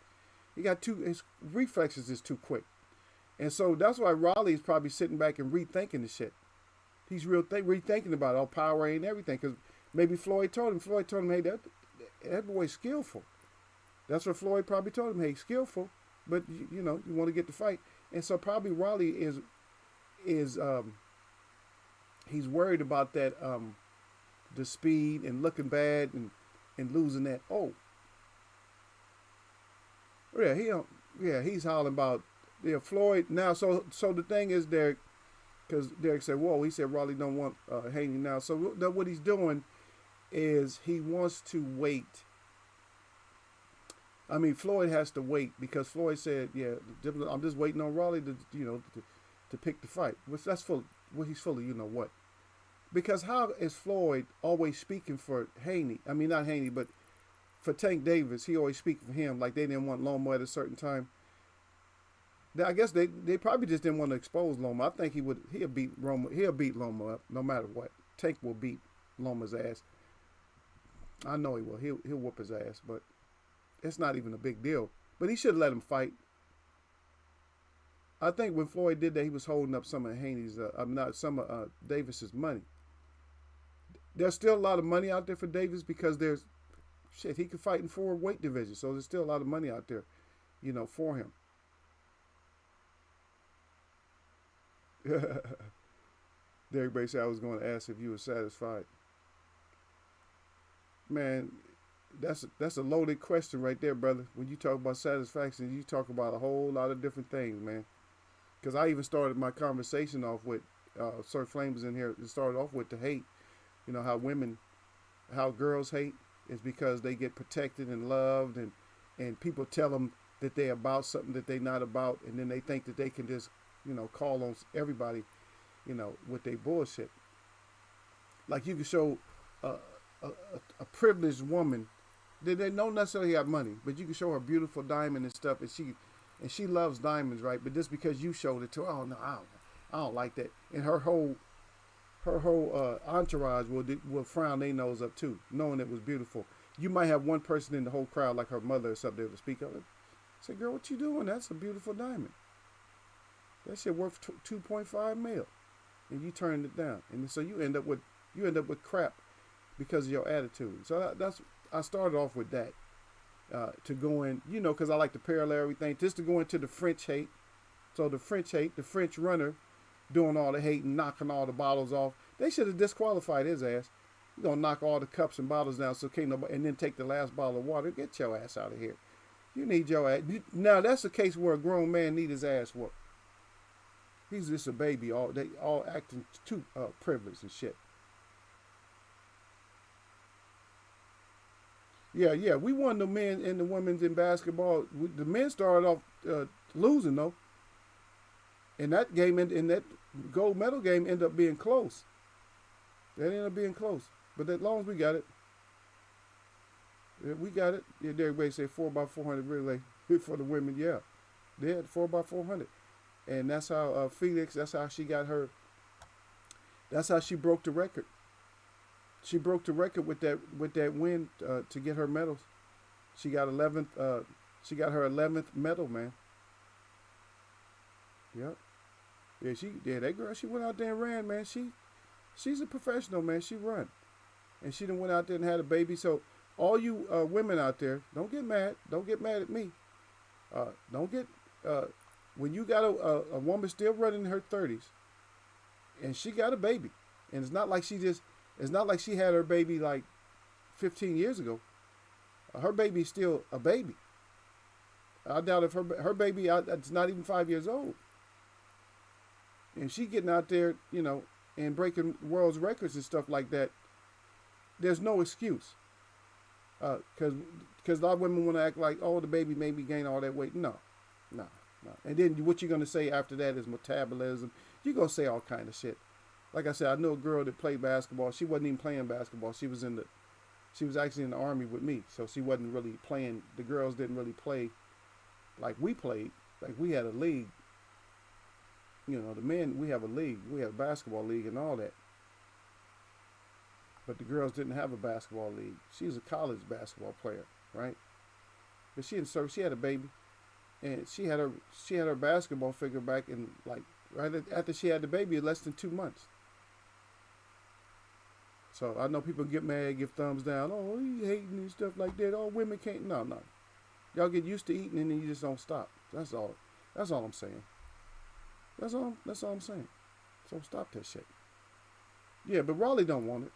His reflexes is too quick, and so that's why Raleigh is probably sitting back and rethinking the shit. He's rethinking about all power and everything because maybe Floyd told him, hey, that boy's skillful. That's what Floyd probably told him, hey, skillful, but you want to get the fight. And so probably Raleigh is he's worried about that the speed and looking bad and losing that. Oh, yeah, he's hollering about Yeah, Floyd. Now, so the thing is, Derek, because Derek said, "Whoa," he said Raleigh don't want Haney now. So what he's doing is he wants to wait. I mean, Floyd has to wait because Floyd said, "Yeah, I'm just waiting on Raleigh to pick the fight." Which that's full. Well, he's full of you know what. Because how is Floyd always speaking for Haney? I mean, not Haney, but for Tank Davis, he always speaking for him. Like they didn't want Loma at a certain time. I guess they probably just didn't want to expose Loma. I think he'll beat Roma. He'll beat Loma up no matter what. Tank will beat Loma's ass. I know he will. He'll whoop his ass, but it's not even a big deal. But he should have let him fight. I think when Floyd did that, he was holding up some of Haney's, not some of Davis's money. There's still a lot of money out there for Davis because there's shit. He could fight in 4 weight divisions, so there's still a lot of money out there, for him. Derek Bay said I was going to ask if you were satisfied. Man, that's a loaded question right there, brother. When you talk about satisfaction, you talk about a whole lot of different things, man. Because I even started my conversation off with Sir Flame was in here. It started off with the hate. How girls hate is because they get protected and loved, and people tell them that they're about something that they're not about, and then they think that they can just call on everybody, with their bullshit. Like you can show a privileged woman, they don't necessarily have money, but you can show her beautiful diamond and stuff, and she loves diamonds, right? But just because you showed it to her, oh no, I don't like that, and her whole entourage will frown their nose up too, knowing it was beautiful. You might have one person in the whole crowd, like her mother or something, that will speak up. Say, girl, what you doing? That's a beautiful diamond. That shit worth 2.5 mil, and you turned it down, and so you end up with crap because of your attitude. So I started off with that to go in, because I like to parallel everything, just to go into the French hate. So the French hate, the French runner doing all the hate and knocking all the bottles off. They should have disqualified his ass. You're gonna knock all the cups and bottles down so can't nobody, and then take the last bottle of water. Get your ass out of here. You need your ass. Now that's a case where a grown man need his ass whooped. He's just a baby. They all acting too privileged and shit. Yeah. We won the men and the women's in basketball. The men started off losing though. And that game in that gold medal game ended up being close. That ended up being close. But as long as we got it. Yeah, we got it. Yeah, everybody say 4x400 relay for the women. Yeah. They had 4x400. And that's how Felix, that's how she got her, that's how she broke the record. She broke the record with that win to get her medals. She got 11th, she got her 11th medal, man. Yep. Yeah, that girl, she went out there and ran, man. She's a professional, man. She run. And she done went out there and had a baby. So all you women out there, don't get mad. Don't get mad at me. Don't get, when you got a woman still running in her 30s, and she got a baby, and it's not like she had her baby like 15 years ago. Her baby's still a baby. I doubt if her baby, it's not even 5 years old. And she getting out there, and breaking world's records and stuff like that. There's no excuse. Because a lot of women want to act like, oh, the baby made me gain all that weight. No. And then what you're going to say after that is metabolism. You're going to say all kind of shit. Like I said, I know a girl that played basketball. She wasn't even playing basketball. She was actually in the Army with me. So she wasn't really playing. The girls didn't really play like we played. Like we had a league. The men, we have a league. We have a basketball league and all that. But the girls didn't have a basketball league. She was a college basketball player, right? But she had a baby. And she had her basketball figure back in like right after she had the baby in less than 2 months. So I know people get mad, give thumbs down. Oh, you hating and stuff like that. Oh, women can't. No. Y'all get used to eating and then you just don't stop. That's all I'm saying. That's all I'm saying. So stop that shit. Yeah, but Raleigh don't want it.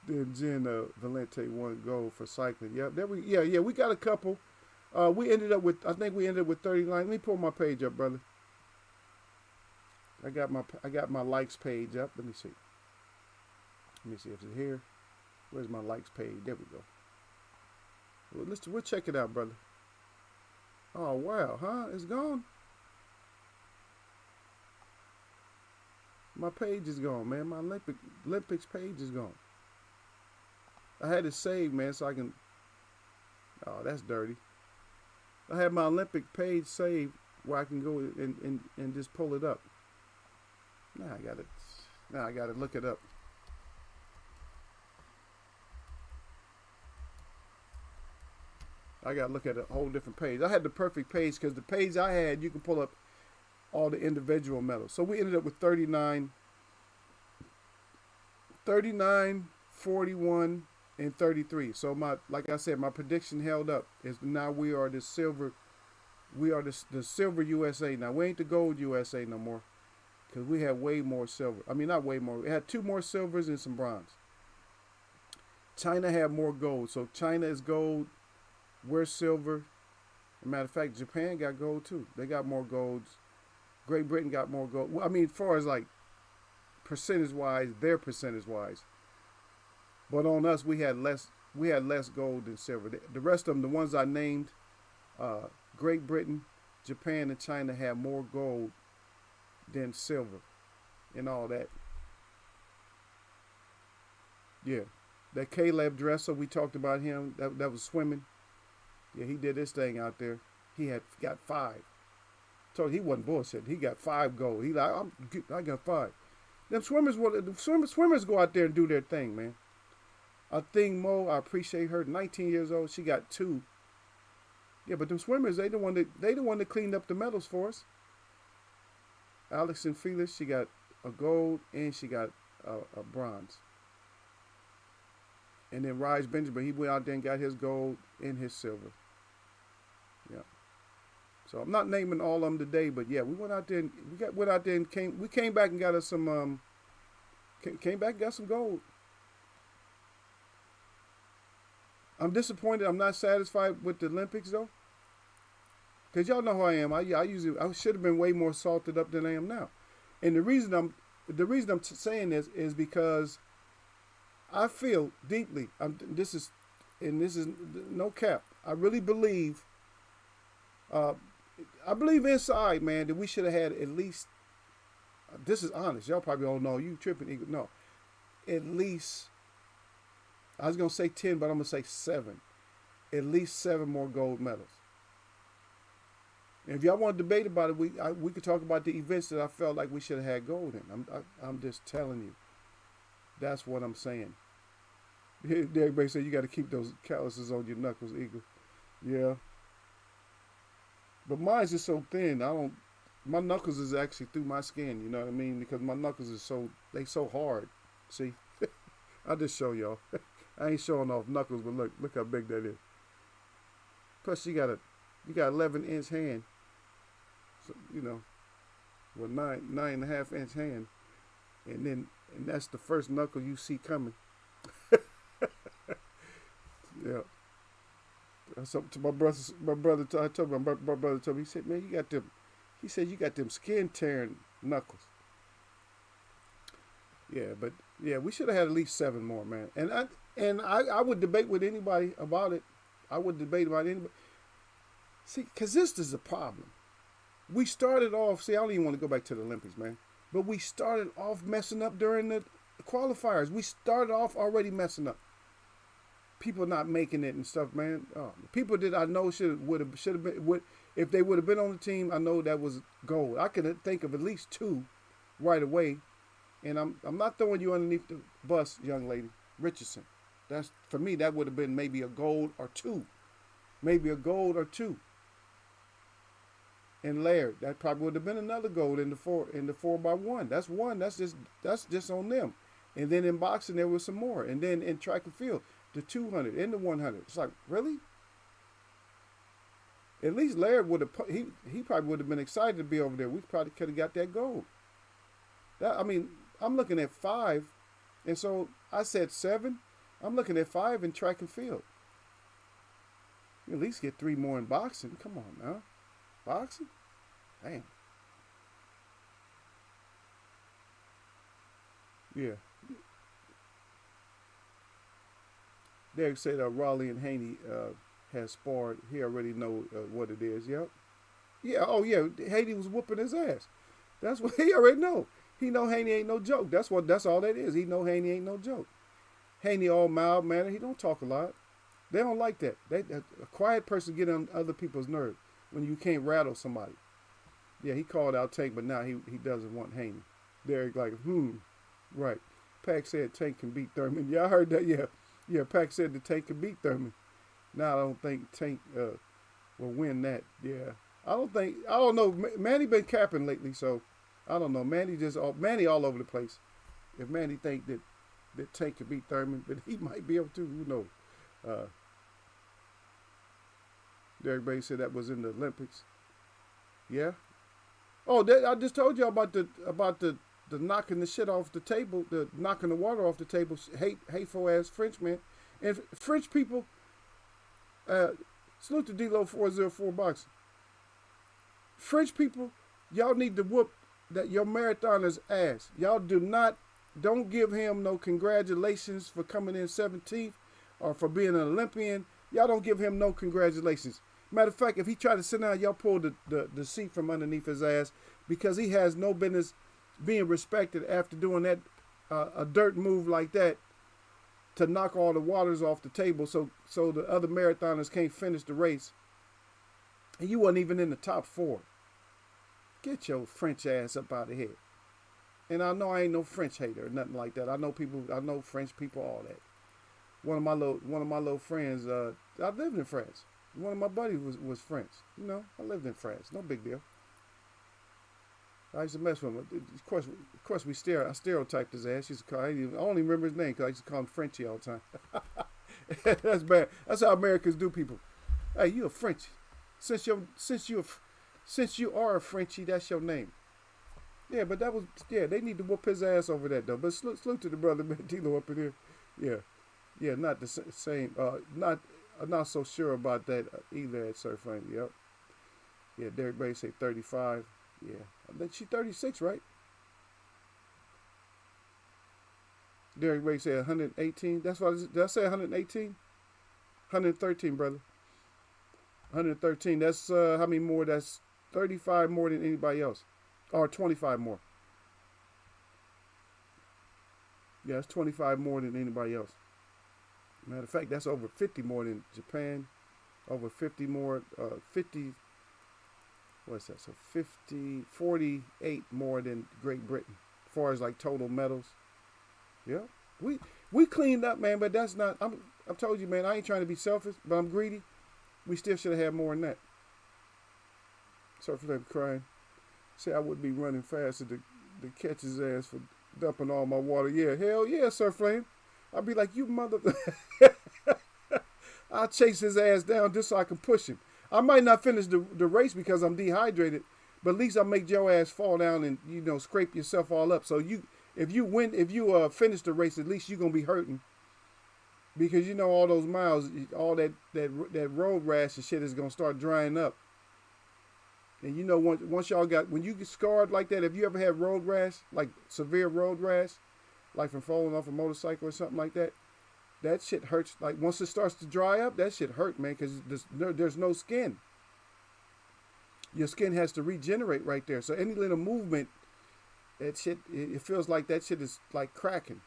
Then Jen Valente won gold for cycling. Yep, there we. Yeah. We got a couple. We ended up with. I think we ended up with 39. Let me pull my page up, brother. I got my likes page up. Let me see. Let me see if it's here. Where's my likes page? There we go. Well, we'll check it out, brother. Oh wow, huh? It's gone. My page is gone, man. My Olympics page is gone. I had it saved, man, so I can. Oh, that's dirty. I had my Olympic page saved where I can go and just pull it up. Now I got to look it up. I got to look at a whole different page. I had the perfect page because the page I had, you can pull up all the individual medals. So we ended up with 39, 41, and 33. So like I said, my prediction held up. Is now we are the silver USA. Now we ain't the gold USA no more, because we had way more silver. I mean, not way more. We had 2 more silvers and some bronze. China had more gold. So China is gold. We're silver. As a matter of fact, Japan got gold too. They got more golds. Great Britain got more gold. Well, I mean, as far as like percentage-wise, their percentage-wise. But on us, we had less gold than silver. The rest of them, the ones I named, Great Britain, Japan, and China had more gold than silver and all that. Yeah. That Caleb Dresser, we talked about him. That was swimming. Yeah, he did this thing out there. He got 5. Told he wasn't bullshit. He got 5 gold. He like, I got 5. Them swimmers go out there and do their thing, man. I think Mo, I appreciate her. 19 years old, she got 2. Yeah, but them swimmers, they the one that cleaned up the medals for us. Alex and Felix, she got a gold and she got a bronze. And then Raj Benjamin, he went out there and got his gold and his silver. Yeah. So I'm not naming all of them today, but yeah, we went out there and came back and got us some came back and got some gold. I'm disappointed. I'm not satisfied with the Olympics though, because y'all know who I am. I should have been way more salted up than I am now, and the reason I'm saying this is because I feel deeply. This is no cap. I really believe. I believe inside, man, that we should have had at least. This is honest. Y'all probably don't know. You tripping? Eagle. No, at least. I was gonna say 10, but I'm gonna say 7. At least 7 more gold medals. And if y'all want to debate about it, we could talk about the events that I felt like we should have had gold in. I'm just telling you. That's what I'm saying. Everybody say you got to keep those calluses on your knuckles, Eagle. Yeah. But mine's just so thin. My knuckles is actually through my skin. You know what I mean? Because my knuckles is so hard. See, I'll just show y'all. I ain't showing off knuckles, but look how big that is. Plus, you got 11-inch hand. So, you know, with 9.5-inch hand, and that's the first knuckle you see coming. Yeah. So to my brother, I told my brother told me, he said, man, you got them skin tearing knuckles. Yeah, but yeah, we should have had at least 7 more, man. And I would debate with anybody about it. I would debate about anybody. See, because this is a problem. We started off, I don't even want to go back to the Olympics, man. But we started off messing up during the qualifiers. We started off already messing up. People not making it and stuff, man. People that I know should have been, if they would have been on the team, I know that was gold. I can think of at least 2 right away. And I'm not throwing you underneath the bus, young lady. Richardson. That's, for me, that would have been maybe a gold or 2. Maybe a gold or 2. And Laird, that probably would have been another gold in the 4x1. That's one. That's just on them. And then in boxing there was some more. And then in track and field, the 200 and the 100. It's like, really? At least Laird would have. He probably would have been excited to be over there. We probably could have got that gold. I'm looking at 5, and so I said 7. I'm looking at 5 in track and field. You at least get 3 more in boxing. Come on now. Boxing? Damn. Yeah. Derek said Raleigh and Haney has sparred. He already know what it is. Yep. Yeah. Oh yeah. Haney was whooping his ass. That's what he already know. He know Haney ain't no joke. That's all that is. He know Haney ain't no joke. Haney all mild mannered. He don't talk a lot. They don't like that. A quiet person get on other people's nerves when you can't rattle somebody. Yeah, he called out Tank, but now he doesn't want Haney. Derek like, right. Pac said Tank can beat Thurman. Yeah, I heard that. Yeah. Pac said the Tank can beat Thurman. Now I don't think Tank will win that. Yeah, I don't know. Manny been capping lately, so I don't know. Manny all over the place. If Manny think that Tank can beat Thurman, but he might be able to. Who knows? Derek Bay said that was in the Olympics. Yeah. Oh, I just told you about the knocking the shit off the table, the knocking the water off the table, hateful ass Frenchman, and French people. Salute to D-Lo 404 boxing. French people, y'all need to whoop that your marathoner's ass. Y'all don't give him no congratulations for coming in 17th or for being an Olympian. Y'all don't give him no congratulations. Matter of fact, if he tried to sit down, y'all pull the seat from underneath his ass because he has no business being respected after doing that a dirt move like that to knock all the waters off the table so the other marathoners can't finish the race. And you wasn't even in the top 4. Get your French ass up out of here. And I know I ain't no French hater or nothing like that. I know French people, all that. One of my little friends, I lived in France. One of my buddies was French. You know, I lived in France. No big deal. I used to mess with him. Of course, I stereotyped his ass. I only remember his name because I used to call him Frenchie all the time. That's bad. That's how Americans do people. Hey, you a Frenchie. Since you are a Frenchie, that's your name. Yeah, but they need to whoop his ass over that though. But salute to the brother Mantilo up in here. Yeah, not the same. I'm not so sure about that either at Surfing. Yep. Yeah, Derek Bay say 35. Yeah, I think she's 36, right? Derek Bay said 118. That's what did I say 118? 113, brother. 113. That's how many more? That's 35 more than anybody else. Or 25 more. Yeah, it's 25 more than anybody else. Matter of fact, that's over 50 more than Japan. Over 50 more, 50, what's that? So 48 more than Great Britain. As far as like total medals. Yeah. We cleaned up, man, but that's not, I told you, man, I ain't trying to be selfish, but I'm greedy. We still should have had more than that. Sorry for them crying. Say I would be running faster to catch his ass for dumping all my water. Yeah, hell yeah, Sir Flame. I'll be like, you mother... I'll chase his ass down just so I can push him. I might not finish the race because I'm dehydrated, but at least I'll make your ass fall down and, scrape yourself all up. So if you finish the race, at least you're going to be hurting. Because all those miles, all that road rash and shit is going to start drying up. And once y'all when you get scarred like that, have you ever had road rash, like severe road rash, like from falling off a motorcycle or something like that? That shit hurts. Like once it starts to dry up, that shit hurt, man, because there's no skin. Your skin has to regenerate right there. So any little movement, that shit, it feels like that shit is like cracking.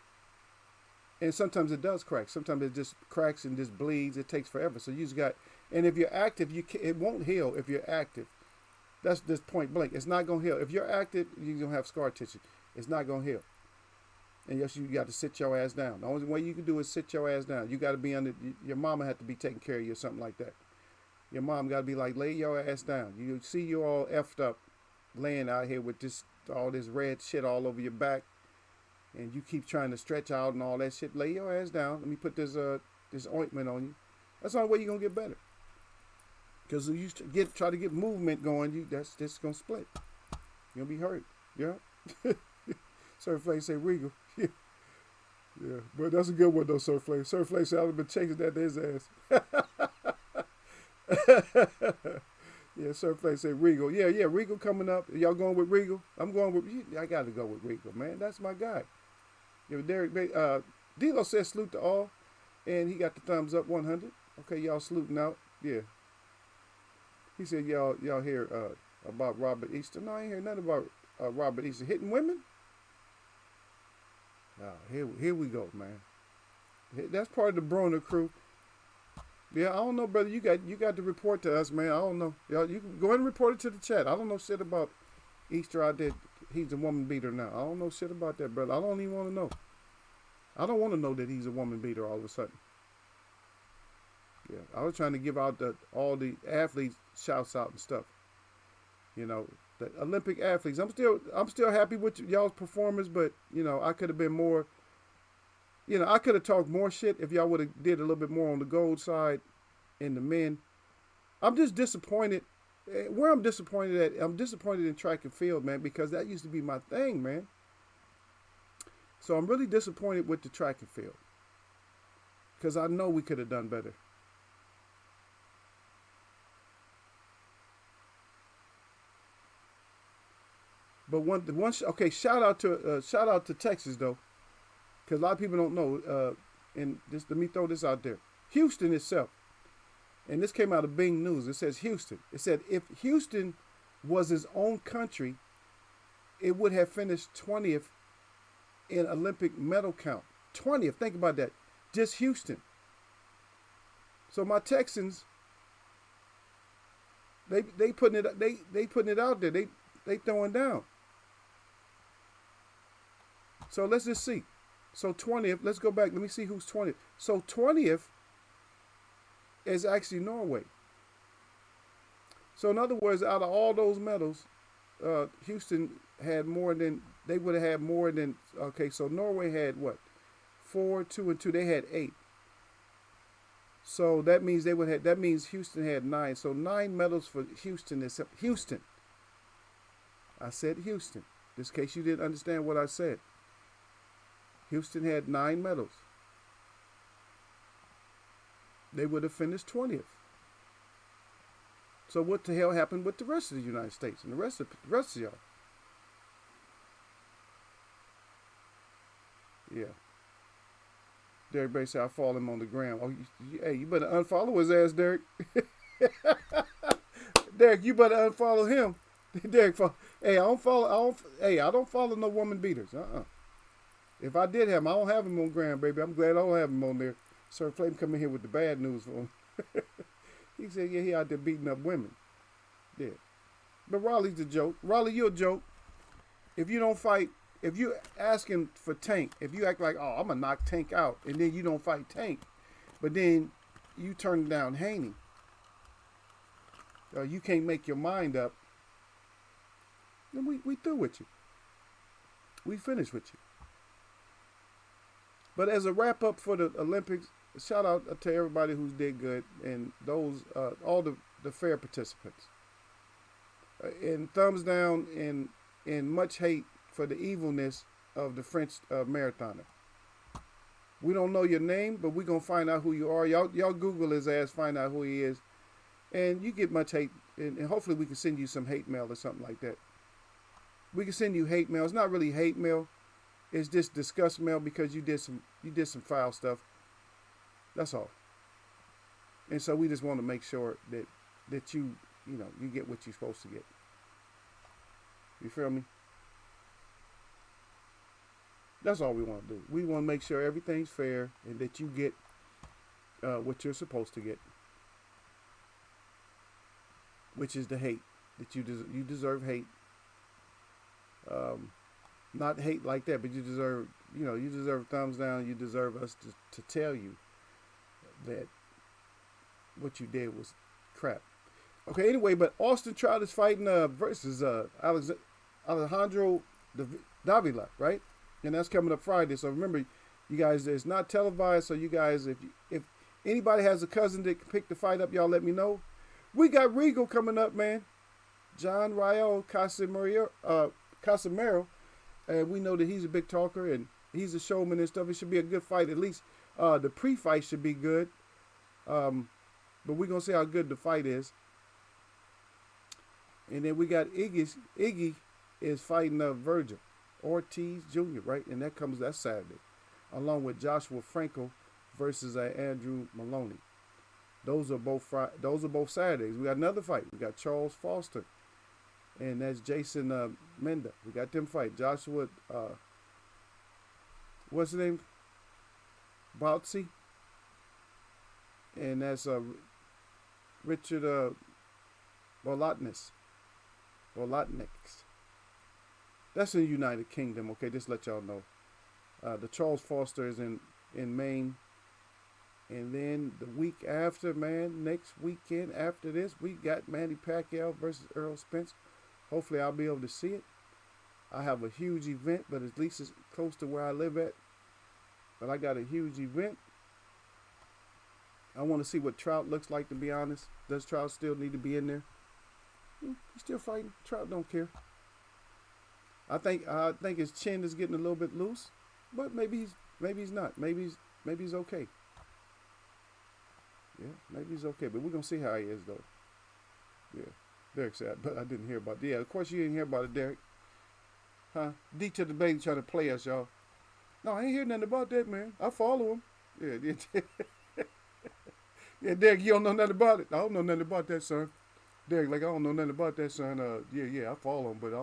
And sometimes it does crack. Sometimes it just cracks and just bleeds. It takes forever. So you just got, and if you're active, it won't heal if you're active. That's just point blank. It's not going to heal. If you're active, you're going to have scar tissue. It's not going to heal. And yes, you got to sit your ass down. The only way you can do is sit your ass down. You got to be your mama had to be taking care of you or something like that. Your mom got to be like, lay your ass down. You see you all effed up laying out here with all this red shit all over your back. And you keep trying to stretch out and all that shit. Lay your ass down. Let me put this ointment on you. That's the only way you're going to get better. Because you try to get movement going, that's just going to split. You're going to be hurt. Yeah? Sir Flay say Regal. Yeah, but that's a good one though, Sir Flame. Sir Flame said I'd have been chasing that to his ass. Yeah, Sir Flame said Regal. Yeah, Regal coming up. Y'all going with Regal? I'm going with. I got to go with Regal, man. That's my guy. Yeah, Derek. D'Lo said salute to all, and he got the thumbs up 100. Okay, y'all saluting out. Yeah. He said y'all hear about Robert Easter. No, I ain't hear nothing about Robert Easter hitting women. Here we go, man. That's part of the Broner crew. Yeah, I don't know, brother. You got to report to us, man. I don't know. Y'all, you can go ahead and report it to the chat. I don't know shit about Easter out there. He's a woman beater now. I don't know shit about that, brother. I don't even want to know. I don't want to know that he's a woman beater all of a sudden. Yeah, I was trying to give out all the athletes shouts out and stuff. You know, the Olympic athletes. I'm still happy with y'all's performance, but you know, I could have been more. You know, I could have talked more shit if y'all would have did a little bit more on the gold side and the men. I'm just disappointed. Where I'm disappointed at, I'm disappointed in track and field, man, because that used to be my thing, man. So I'm really disappointed with the track and field because I know we could have done better. But okay, shout out to Texas though, because a lot of people don't know. And just let me throw this out there: Houston itself, and this came out of Bing News. It says Houston. It said if Houston was its own country, it would have finished 20th in Olympic medal count. 20th. Think about that. Just Houston. So my Texans, they putting it out there. They throwing down. So let's just see. So 20th, let's go back. Let me see who's 20th. So 20th is actually Norway. So in other words, out of all those medals, Houston had more than, they would have had more than, okay, so Norway had what? 4, 2, and 2. They had 8. So that means that means Houston had 9. So 9 medals for Houston. Houston. I said Houston. Just in case you didn't understand what I said. Houston had 9 medals. They would have finished 20th. So what the hell happened with the rest of the United States and the rest of y'all? Yeah. Derek Bay said, I follow him on the ground. Oh, hey, you better unfollow his ass, Derek. Derek, you better unfollow him. Derek, hey, I don't follow no woman beaters. If I did have him, I don't have him on ground, baby. I'm glad I don't have him on there. Sir Flame coming here with the bad news for him. He said, yeah, he out there beating up women. Yeah. But Raleigh's a joke. Raleigh, you a joke. If you don't fight, if you asking for Tank, if you act like, oh, I'm going to knock Tank out, and then you don't fight Tank, but then you turn down Haney, you can't make your mind up, then we through with you. We finished with you. But as a wrap up for the Olympics, shout out to everybody who's did good and those all the fair participants. And thumbs down and much hate for the evilness of the French marathoner. We don't know your name, but we're gonna find out who you are. Y'all Google his ass, find out who he is, and you get much hate. And hopefully we can send you some hate mail or something like that. We can send you hate mail. It's not really hate mail. It's just disgust mail because you did some foul stuff. That's all. And so we just want to make sure that you get what you're supposed to get. You feel me? That's all we want to do. We want to make sure everything's fair and that you get what you're supposed to get, which is the hate that you deserve hate. Not hate like that, but you deserve thumbs down. You deserve us to tell you that what you did was crap. Okay, anyway, but Austin Trout is fighting versus Alejandro Davila, right? And that's coming up Friday. So remember, you guys, it's not televised. So you guys, if anybody has a cousin that can pick the fight up, y'all let me know. We got Regal coming up, man. John Rael Casimero. And we know that he's a big talker, and He's a showman and stuff. It should be a good fight. At least the pre-fight should be good. But we're gonna see how good the fight is. And then we got Iggy. Iggy is fighting Virgil Ortiz Jr. Right, and that's Saturday, along with Joshua Franco versus Andrew Maloney. Those are both Saturdays. We got another fight. We got Charles Foster, and that's Jason Menda. We got them fight. Joshua, what's his name? Boutzy, and that's Richard Bolotniks. That's in the United Kingdom. Okay, just let y'all know. The Charles Foster is in Maine. And then the week after, man, next weekend after this, we got Manny Pacquiao versus Errol Spence. Hopefully I'll be able to see it. I have a huge event, but at least it's close to where I live at. But I got a huge event. I want to see what Trout looks like, to be honest. Does Trout still need to be in there? He's still fighting. Trout don't care. I think his chin is getting a little bit loose, but maybe he's not. Maybe he's okay. Yeah, maybe he's okay, but we're gonna see how he is though. Yeah, Derek said, but I didn't hear about it. Yeah, of course you didn't hear about it, Derek. Huh? D to the baby trying to play us, y'all. No, I ain't hear nothing about that, man. I follow him. Yeah, yeah, Derek, you don't know nothing about it. I don't know nothing about that, son. Derek, like I don't know nothing about that, son. Yeah, I follow him, but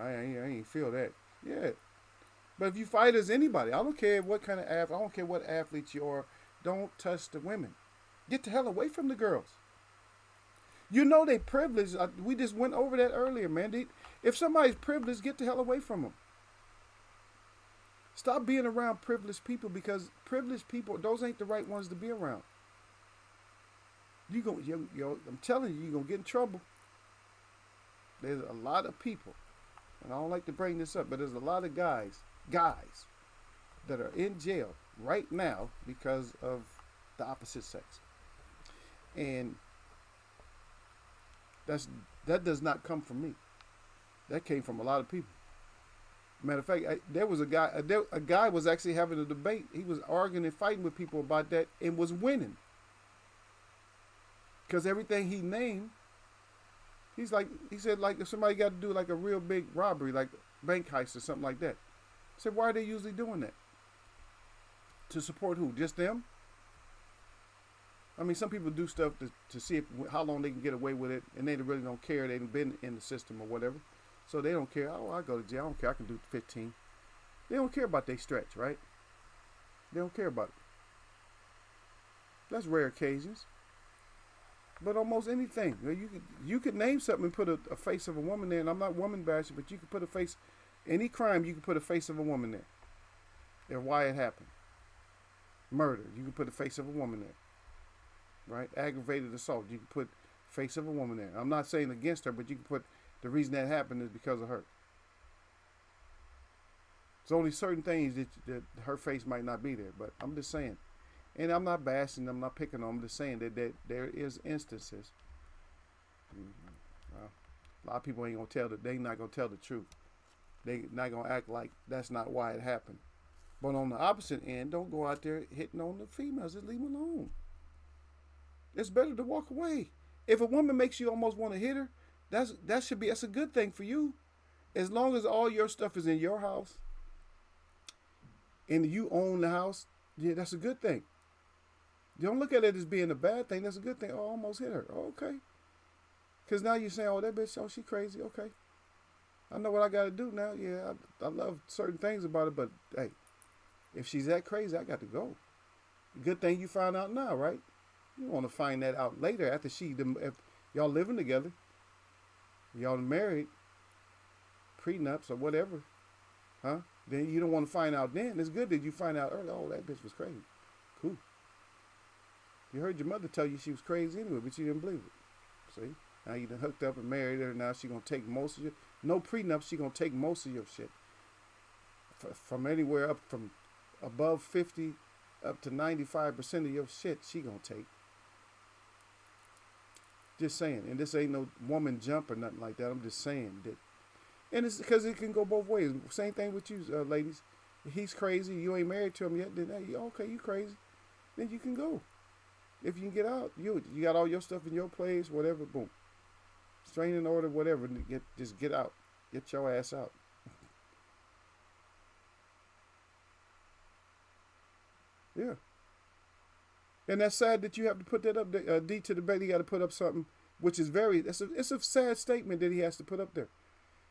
I ain't feel that. Yeah, but if you fight as anybody, I don't care what kind of athlete. I don't care what athlete you are. Don't touch the women. Get the hell away from the girls. You know they privileged. We just went over that earlier, man. If somebody's privileged, get the hell away from them. Stop being around privileged people, because privileged people, those ain't the right ones to be around. I'm telling you, you're going to get in trouble. There's a lot of people, and I don't like to bring this up, but there's a lot of guys that are in jail right now because of the opposite sex. And that does not come from me. That came from a lot of people. Matter of fact, there was a guy was actually having a debate. He was arguing and fighting with people about that and was winning. Because everything he named, he said like if somebody got to do like a real big robbery, like bank heist or something like that. I said, why are they usually doing that? To support who? Just them? I mean, some people do stuff to see how long they can get away with it, and they really don't care. They've been in the system or whatever, so they don't care. Oh, I go to jail. I don't care. I can do 15. They don't care about their stretch, right? They don't care about it. That's rare occasions. But almost anything, you could name something and put a face of a woman there. And I'm not woman bashing, but you could put a face, any crime you could put a face of a woman there. And why it happened. Murder, you can put a face of a woman there. Right? Aggravated assault, you can put face of a woman there. I'm not saying against her, but you can put the reason that happened is because of her. There's only certain things that her face might not be there, but I'm just saying. And I'm not bashing, I'm not picking on them, I'm just saying that there is instances. Well, a lot of people ain't gonna they not gonna tell the truth. They not gonna act like that's not why it happened. But on the opposite end, don't go out there hitting on the females. Just leave them alone. It's better to walk away. If a woman makes you almost want to hit her, that's a good thing for you. As long as all your stuff is in your house and you own the house, yeah, that's a good thing. You don't look at it as being a bad thing. That's a good thing. Oh, I almost hit her. Oh, okay. Because now you're saying, oh, that bitch, oh, she crazy. Okay. I know what I got to do now. Yeah, I love certain things about it, but hey, if she's that crazy, I got to go. Good thing you found out now, right? You want to find that out later after if y'all living together, y'all married, prenups or whatever, huh? Then you don't want to find out then. It's good that you find out early. Oh, that bitch was crazy. Cool. You heard your mother tell you she was crazy anyway, but you didn't believe it. See? Now you done hooked up and married her. Now she going to take most of your, no prenup, she going to take most of your shit. From anywhere up from above 50 up to 95% of your shit, she going to take. Just saying. And this ain't no woman jump or nothing like that. I'm just saying that. And it's because it can go both ways. Same thing with you, ladies. he's crazy, you ain't married to him yet, then hey, okay, you crazy. Then you can go. If you can get out, you got all your stuff in your place, whatever, boom. Restraining order, whatever, just get out. Get your ass out. Yeah. And that's sad that you have to put that up there. D to the bet, he got to put up something, which is it's a sad statement that he has to put up there.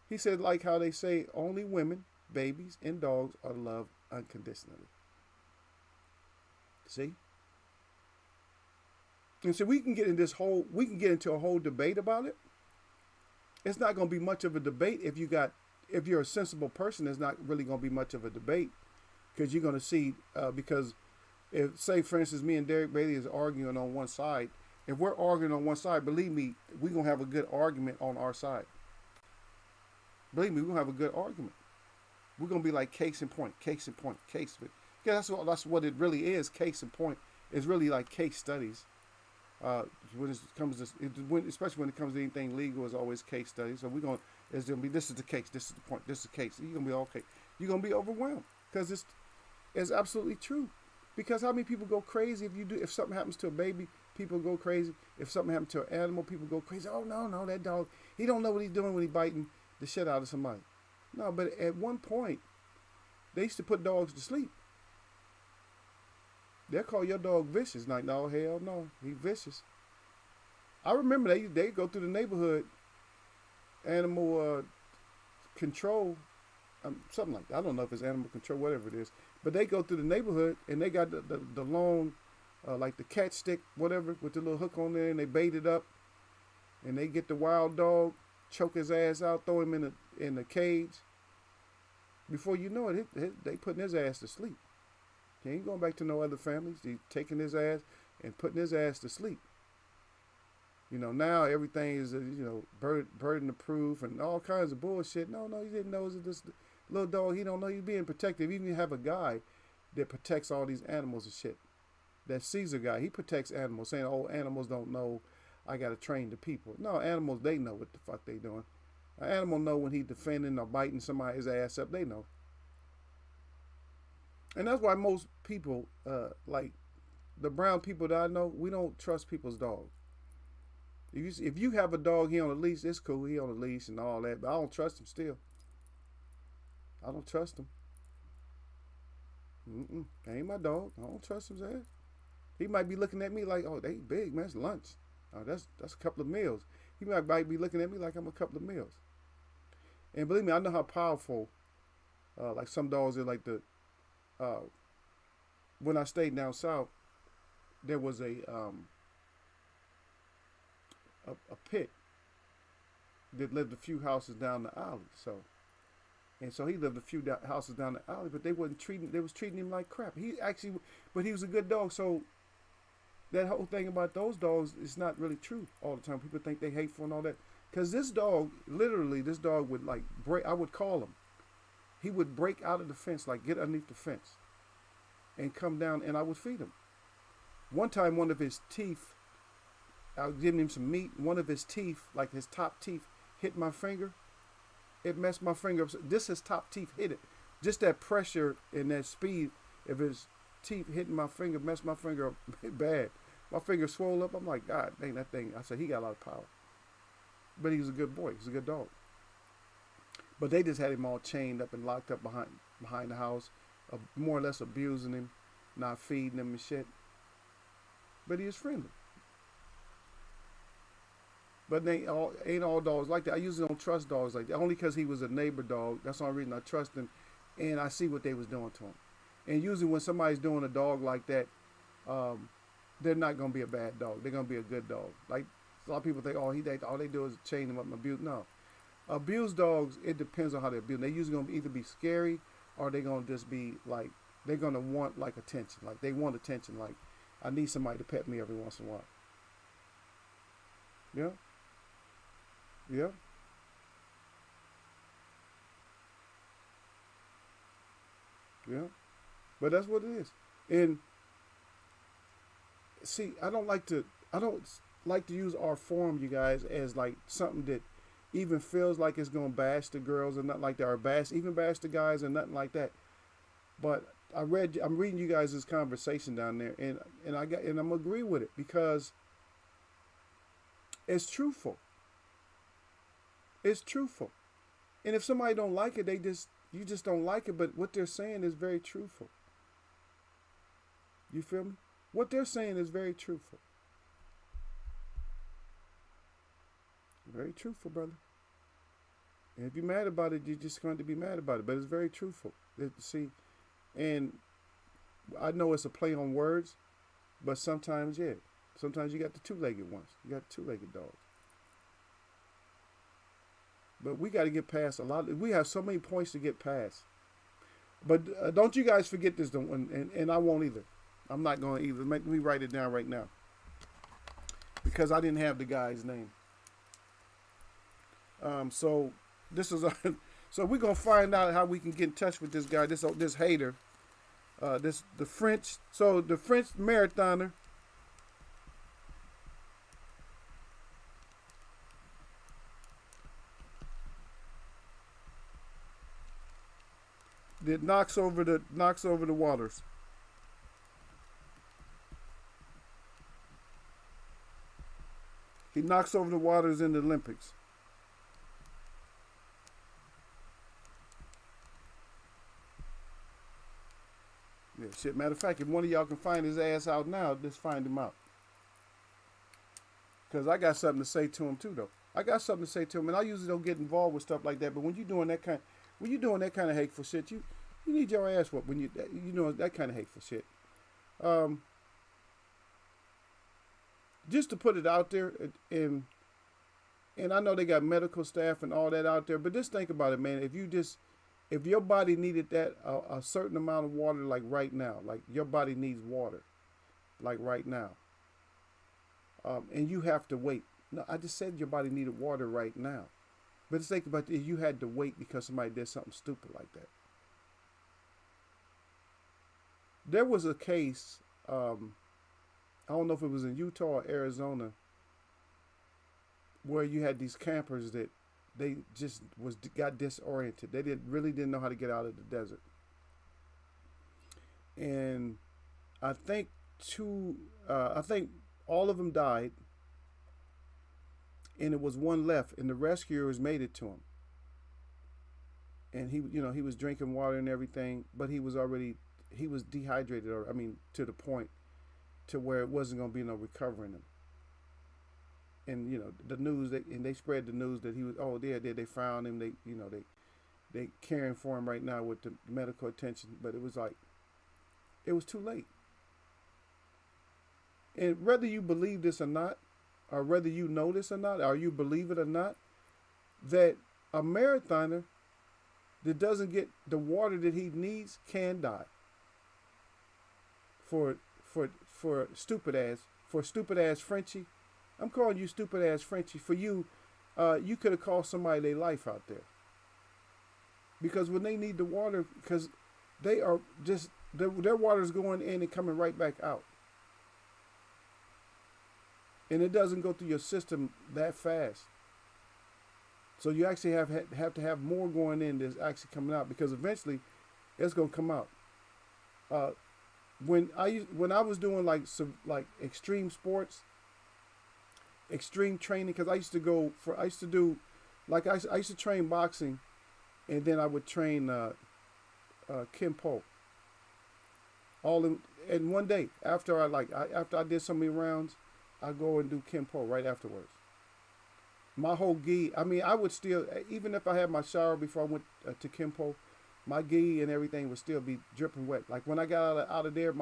He said, like how they say, only women, babies, and dogs are loved unconditionally. See? And so we can get into a whole debate about it. It's not going to be much of a debate if you're a sensible person. It's not really going to be much of a debate because you're going to see because if, say, for instance, me and Derek Bailey is arguing on one side, if we're arguing on one side, believe me, we're going to have a good argument on our side. Believe me, we're going to have a good argument. We're going to be like case in point, case in point, case. Yeah, that's what it really is, case in point. It's really like case studies. When it comes to, especially when it comes to anything legal, it's always case studies. So this is the case, this is the point, this is the case. You're going to be okay. You're going to be overwhelmed because it's absolutely true. Because how many people go crazy if something happens to a baby, people go crazy. If something happens to an animal, people go crazy. Oh, no, that dog, he don't know what he's doing when he's biting the shit out of somebody. No, but at one point, they used to put dogs to sleep. They'll call your dog vicious. Like, no, hell no, he vicious. I remember they go through the neighborhood, animal control, something like that. I don't know if it's animal control, whatever it is. But they go through the neighborhood and they got the long, like the cat stick, whatever, with the little hook on there, and they bait it up. And they get the wild dog, choke his ass out, throw him in the cage. Before you know it, they putting his ass to sleep. He ain't going back to no other families. He's taking his ass and putting his ass to sleep. Now everything is, burden of proof and all kinds of bullshit. No, he didn't know it was this little dog. He don't know he's being protective. Even you have a guy that protects all these animals and shit. That Caesar guy, he protects animals, saying, oh, animals don't know. I got to train the people. No, animals, they know what the fuck they doing. An animal know when he's defending or biting somebody's ass up. They know. And that's why most people, like the brown people that I know, we don't trust people's dogs. If you have a dog, he on a leash, it's cool. He on a leash and all that, but I don't trust him still. I don't trust him. Ain't my dog. I don't trust his ass. He might be looking at me like, oh, they big, man. It's lunch. Oh, that's a couple of meals. He might be looking at me like I'm a couple of meals. And believe me, I know how powerful, like some dogs are like when I stayed down south, there was a pit that lived a few houses down the alley. So he lived a few houses down the alley, but they was treating him like crap. But he was a good dog. So that whole thing about those dogs is not really true all the time. People think they hateful and all that. Because this dog would like break. I would call him. He would break out of the fence, like get underneath the fence and come down, and I would feed him. One time, one of his teeth, I was giving him some meat. One of his teeth, like his top teeth, hit my finger. It messed my finger up. This his top teeth hit it. Just that pressure and that speed of his teeth hitting my finger messed my finger up bad. My finger swole up. I'm like, God dang, that thing. I said, he got a lot of power. But he was a good boy. He was a good dog. But they just had him all chained up and locked up behind the house, more or less abusing him, not feeding him and shit. But he was friendly. But ain't all dogs like that. I usually don't trust dogs like that. Only because he was a neighbor dog. That's the only reason I trust him. And I see what they was doing to him. And usually when somebody's doing a dog like that, they're not going to be a bad dog. They're going to be a good dog. Like a lot of people think, all they do is chain them up and abuse. No. Abused dogs, it depends on how they abuse. They're usually going to either be scary or they're going to just be like, they're going to want like attention. Like they want attention. Like I need somebody to pet me every once in a while. Yeah. Yeah. Yeah. But that's what it is. And see, I don't like to use our forum, you guys, as like something that even feels like it's gonna bash the girls or nothing like that, or bash the guys or nothing like that. But I'm reading you guys this conversation down there, and I'm agree with it because it's truthful. It's truthful. And if somebody don't like it, you just don't like it. But what they're saying is very truthful. You feel me? What they're saying is very truthful. Very truthful, brother. And if you're mad about it, you're just going to be mad about it. But it's very truthful. See, and I know it's a play on words, but sometimes, yeah. Sometimes you got the two-legged ones. You got the two-legged dogs. But we got to get past a lot. We have so many points to get past. But don't you guys forget this, and I won't either. I'm not going to either. Let me write it down right now. Because I didn't have the guy's name. So this is so we're gonna find out how we can get in touch with this guy, this hater, the French. So the French marathoner that knocks over the waters. He knocks over the waters in the Olympics. Yeah, shit. Matter of fact, if one of y'all can find his ass out now, just find him out. Because I got something to say to him too, though. I got something to say to him, and I usually don't get involved with stuff like that. But when you're doing that kind of hateful shit, you need your ass whooped when you know that kind of hateful shit. Just to put it out there, and I know they got medical staff and all that out there, but just think about it, man. If your body needed that a certain amount of water, like right now, like your body needs water, like right now, and you have to wait. No, I just said your body needed water right now, but just think about it, if you had to wait because somebody did something stupid like that. There was a case, I don't know if it was in Utah or Arizona, where you had these campers that they just got disoriented. They really didn't know how to get out of the desert. And I think all of them died, and it was one left, and the rescuers made it to him. And he was drinking water and everything, but he was dehydrated, to the point to where it wasn't going to be no recovering him. And the news, they spread the news that he was, they found him. They caring for him right now with the medical attention, but it was too late. And whether you believe this or not, or whether you know this or not, or you believe it or not, that a marathoner that doesn't get the water that he needs can die. For stupid ass Frenchie. I'm calling you stupid ass Frenchie. For you, you could have cost somebody their life out there. Because when they need the water, because they are just, their water's going in and coming right back out. And it doesn't go through your system that fast. So you actually have to have more going in that's actually coming out, because eventually it's going to come out. When I was doing like extreme sports, extreme training, because I used to train boxing, and then I would train Kempo. All in one day. After I did so many rounds, I go and do Kempo right afterwards. My whole gi, I would still, even if I had my shower before I went to Kempo, my gi and everything would still be dripping wet. Like when I got out of there,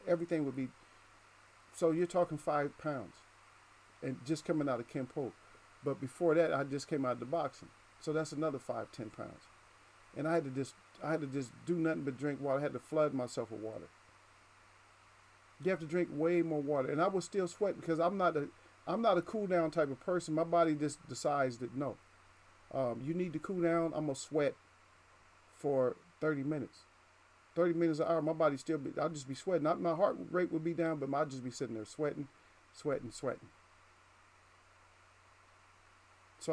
everything would be. So you're talking 5 pounds, and just coming out of Kempo. But before that, I just came out of the boxing, so that's another 5-10 pounds. And I had to just do nothing but drink water. I had to flood myself with water. You have to drink way more water, and I was still sweating because I'm not a cool down type of person. My body just decides that no, you need to cool down. I'm gonna sweat for 30 minutes. 30 minutes an hour, my body I'll just be sweating. My heart rate would be down, but I'd just be sitting there sweating. So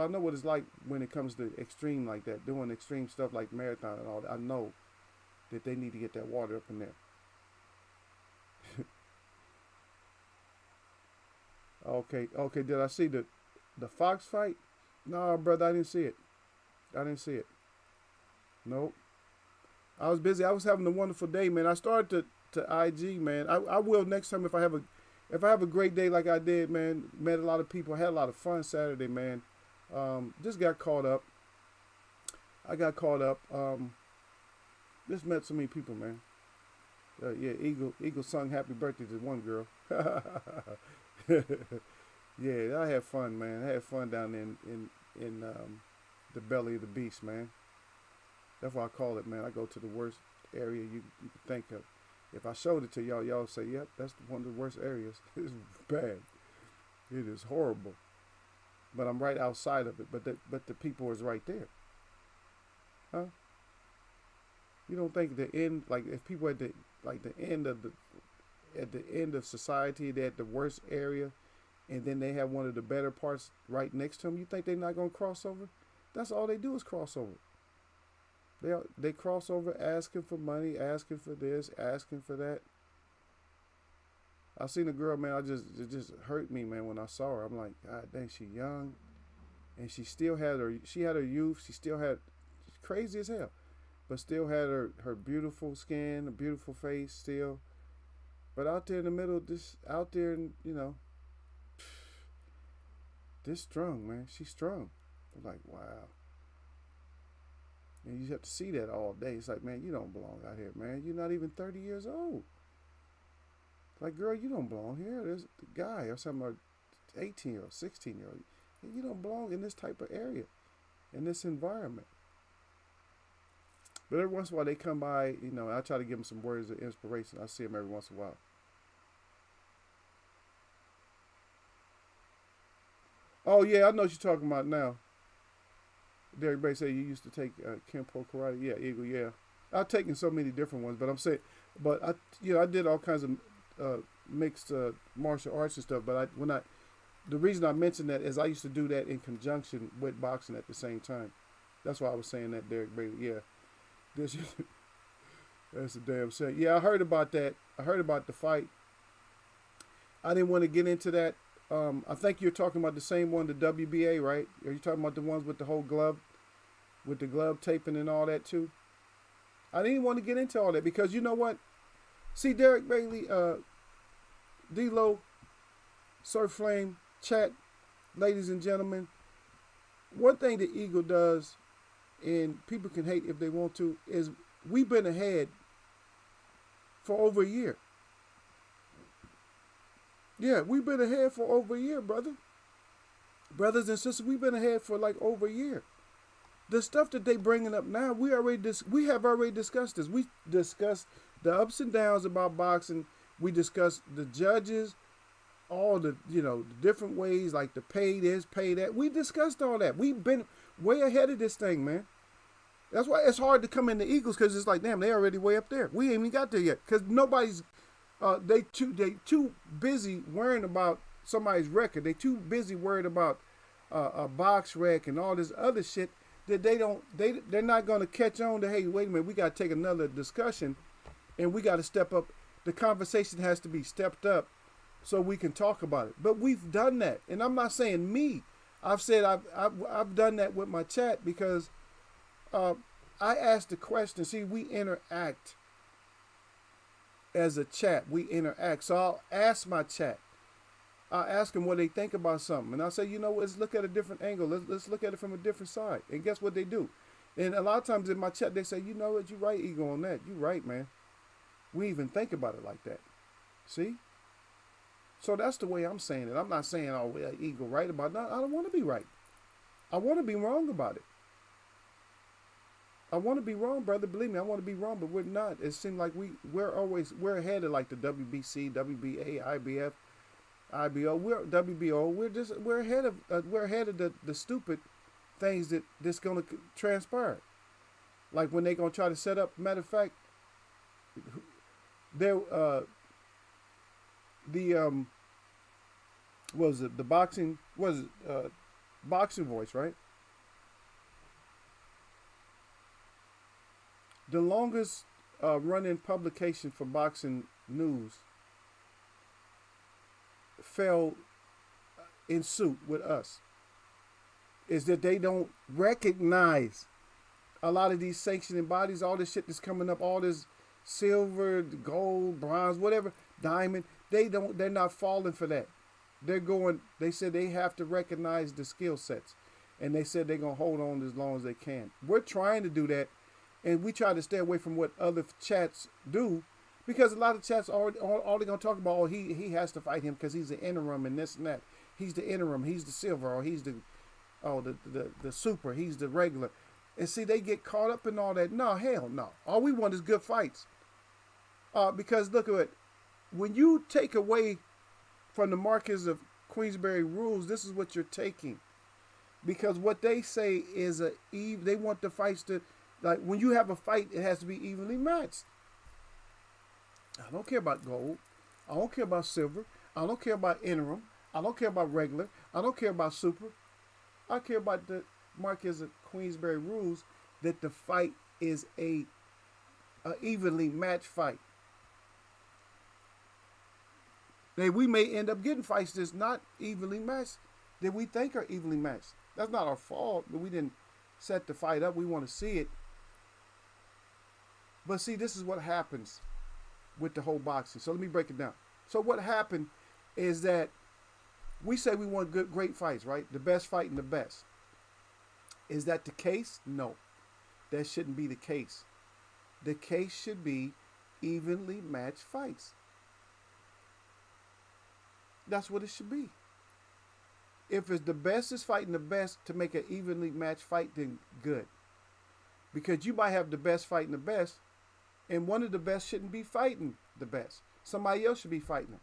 I know what it's like when it comes to extreme like that, doing extreme stuff like marathon and all that. I know that they need to get that water up in there. Okay. Did I see the Fox fight? No, brother, I didn't see it. I didn't see it. Nope. I was busy. I was having a wonderful day, man. I started to IG, man. I will next time if I have a great day like I did, man. Met a lot of people. Had a lot of fun Saturday, man. Just got caught up. I got caught up. Just met so many people, man. Yeah, Eagle sung happy birthday to one girl. Yeah, I had fun, man. I had fun down in the belly of the beast, man. That's what I call it, man. I go to the worst area you can think of. If I showed it to y'all, y'all say, yep, that's one of the worst areas. It's bad. It is horrible. But I'm right outside of it. But the people is right there. Huh? You don't think the end, like if people at the end of society, they're at the worst area, and then they have one of the better parts right next to them, you think they're not gonna cross over? That's all they do is cross over. They cross over asking for money, asking for this, asking for that. I seen a girl, man, it just hurt me, man, when I saw her. I'm like, God dang, she young. And she had her youth, she's crazy as hell. But still had her beautiful skin, a beautiful face still. But out there in the middle, this strong, man. She's strong. I'm like, wow. And you have to see that all day. It's like, man, you don't belong out here, man. You're not even 30 years old. Like, girl, you don't belong here. There's a guy or something, like 18-year-old, 16-year-old. You don't belong in this type of area, in this environment. But every once in a while they come by, I try to give them some words of inspiration. I see them every once in a while. Oh, yeah, I know what you're talking about now. Derek Bay said you used to take Kenpo karate. Yeah, Eagle, yeah. I've taken so many different ones, but I did all kinds of mixed martial arts and stuff. But the reason I mentioned that is I used to do that in conjunction with boxing at the same time. That's why I was saying that, Derek Bay. Yeah. That's a damn shame. Yeah, I heard about that. I heard about the fight. I didn't want to get into that. I think you're talking about the same one, the WBA, right? Are you talking about the ones with the whole glove, with the glove taping and all that too? I didn't want to get into all that because you know what? See, Derek Bailey, D-Lo, Surf Flame, chat, ladies and gentlemen, one thing the Eagle does, and people can hate if they want to, is we've been ahead for over a year. Yeah, we've been ahead for over a year, brother. Brothers and sisters, we've been ahead for like over a year. The stuff that they bringing up now, we have already discussed this. We discussed the ups and downs about boxing. We discussed the judges, all the the different ways, like the pay this, pay that. We discussed all that. We've been way ahead of this thing, man. That's why it's hard to come in the Eagles because it's like, damn, they already way up there. We ain't even got there yet because nobody's. They too busy worrying about somebody's record. They too busy worried about a box wreck and all this other shit that they're not gonna catch on to. Hey, wait a minute, we gotta take another discussion, and we gotta step up. The conversation has to be stepped up so we can talk about it. But we've done that, and I'm not saying me. I've said I've done that with my chat because I asked the question. See, we interact. As a chat, we interact. So I'll ask my chat. I'll ask them what they think about something. And I'll say, let's look at a different angle. Let's look at it from a different side. And guess what they do? And a lot of times in my chat, they say, you know what? You're right, Eagle, on that. You're right, man. We even think about it like that. See? So that's the way I'm saying it. I'm not saying, oh, well, Eagle right about it. No, I don't want to be right. I want to be wrong about it. I want to be wrong, brother. Believe me, I want to be wrong, but we're not. It seems like we're ahead of like the WBC, WBA, IBF, IBO. We're WBO. We're ahead of the stupid things that's gonna transpire. Like when they're gonna try to set up. Matter of fact, there Boxing Voice, right? The longest running publication for boxing news fell in suit with us is that they don't recognize a lot of these sanctioning bodies, all this shit that's coming up, all this silver, gold, bronze, whatever, diamond, they're not falling for that. They said they have to recognize the skill sets. And they said they're going to hold on as long as they can. We're trying to do that. And we try to stay away from what other chats do. Because a lot of chats all they're going to talk about, he has to fight him because he's the interim and this and that. He's the interim, he's the silver, or he's the super, he's the regular. And see, they get caught up in all that. No, hell no. All we want is good fights. Because look at it. When you take away from the markers of Queensberry rules, this is what you're taking. Because what they say is they want the fights to, like, when you have a fight, it has to be evenly matched. I don't care about gold. I don't care about silver. I don't care about interim. I don't care about regular. I don't care about super. I care about the markers of Queensberry rules that the fight is a evenly matched fight. We may end up getting fights that's not evenly matched that we think are evenly matched. That's not our fault, but we didn't set the fight up. We want to see it. But see, this is what happens with the whole boxing. So let me break it down. So what happened is that we say we want great fights, right? The best fight and the best. Is that the case? No. That shouldn't be the case. The case should be evenly matched fights. That's what it should be. If it's the best is fighting the best to make an evenly matched fight, then good. Because you might have the best fighting the best, and one of the best shouldn't be fighting the best. Somebody else should be fighting him.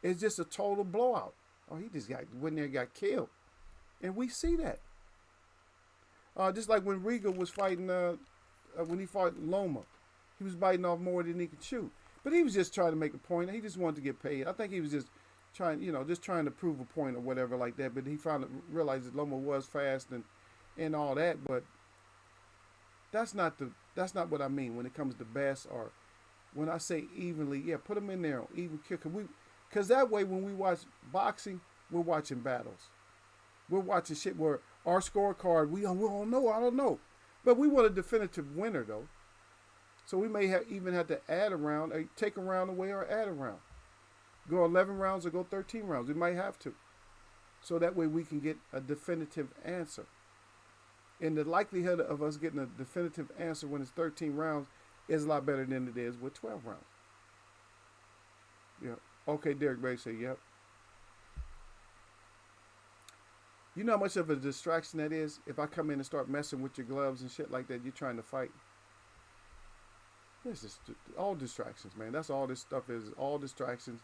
It's just a total blowout. Oh, he just went there and got killed. And we see that. Just like when Riga was fighting, when he fought Loma, he was biting off more than he could chew. But he was just trying to make a point. He just wanted to get paid. I think he was just trying to prove a point or whatever like that. But he realized that Loma was fast and all that. But that's not what I mean when it comes to best, or when I say evenly. Yeah, put them in there on even kill. Because that way when we watch boxing, we're watching battles. We're watching shit where our scorecard, we don't know, I don't know. But we want a definitive winner, though. So we may even have to add a round, or take a round away or add a round. Go 11 rounds or go 13 rounds. We might have to. So that way we can get a definitive answer. And the likelihood of us getting a definitive answer when it's 13 rounds is a lot better than it is with 12 rounds. Yeah. Okay, Derek Ray said, yep. You know how much of a distraction that is? If I come in and start messing with your gloves and shit like that, you're trying to fight. It's just all distractions, man. That's all this stuff is. All distractions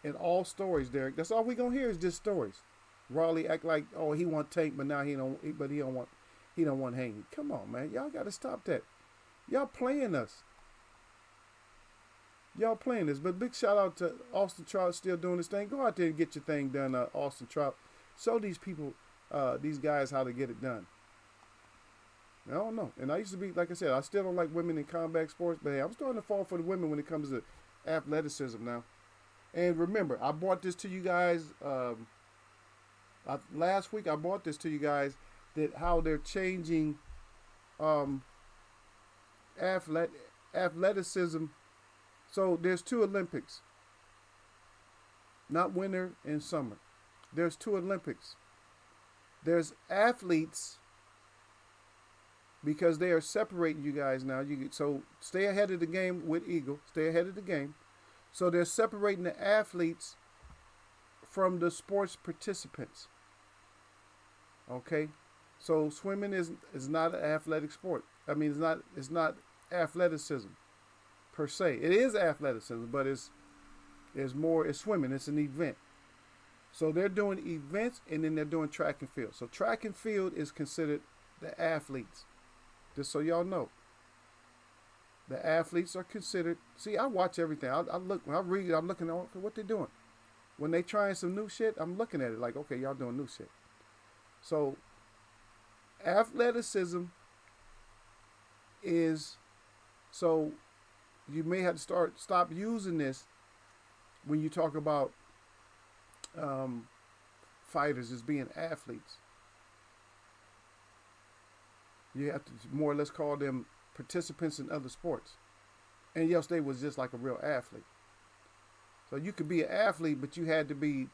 and all stories, Derek. That's all we gonna hear is just stories. Raleigh act like, oh, he want Tank, but now he don't want Haney. Come on, man. Y'all gotta stop that. Y'all playing us. Y'all playing this. But big shout out to Austin Trout still doing his thing. Go out there and get your thing done, Austin Trout. Show these people, these guys how to get it done. I don't know. And I used to be, like I said, I still don't like women in combat sports, but hey, I'm starting to fall for the women when it comes to athleticism now. And remember, I brought this to you guys last week. I brought this to you guys that how they're changing athleticism. So there's two Olympics, not winter and summer. There's two Olympics. There's athletes, because they are separating you guys now. So stay ahead of the game with Eagle. Stay ahead of the game. So they're separating the athletes from the sports participants. Okay? So swimming is not an athletic sport. I mean, it's not athleticism per se. It is athleticism, but it's swimming. It's an event. So they're doing events, and then they're doing track and field. So track and field is considered the athletes. Just so y'all know. The athletes are considered. See, I watch everything. I look, I read, I'm looking at what they're doing. When they trying some new shit, I'm looking at it like, okay, y'all doing new shit. So athleticism is, so you may have to stop using this when you talk about um, fighters as being athletes. You have to more or less call them participants in other sports. And yes, they was just like a real athlete. So you could be an athlete, but you had to be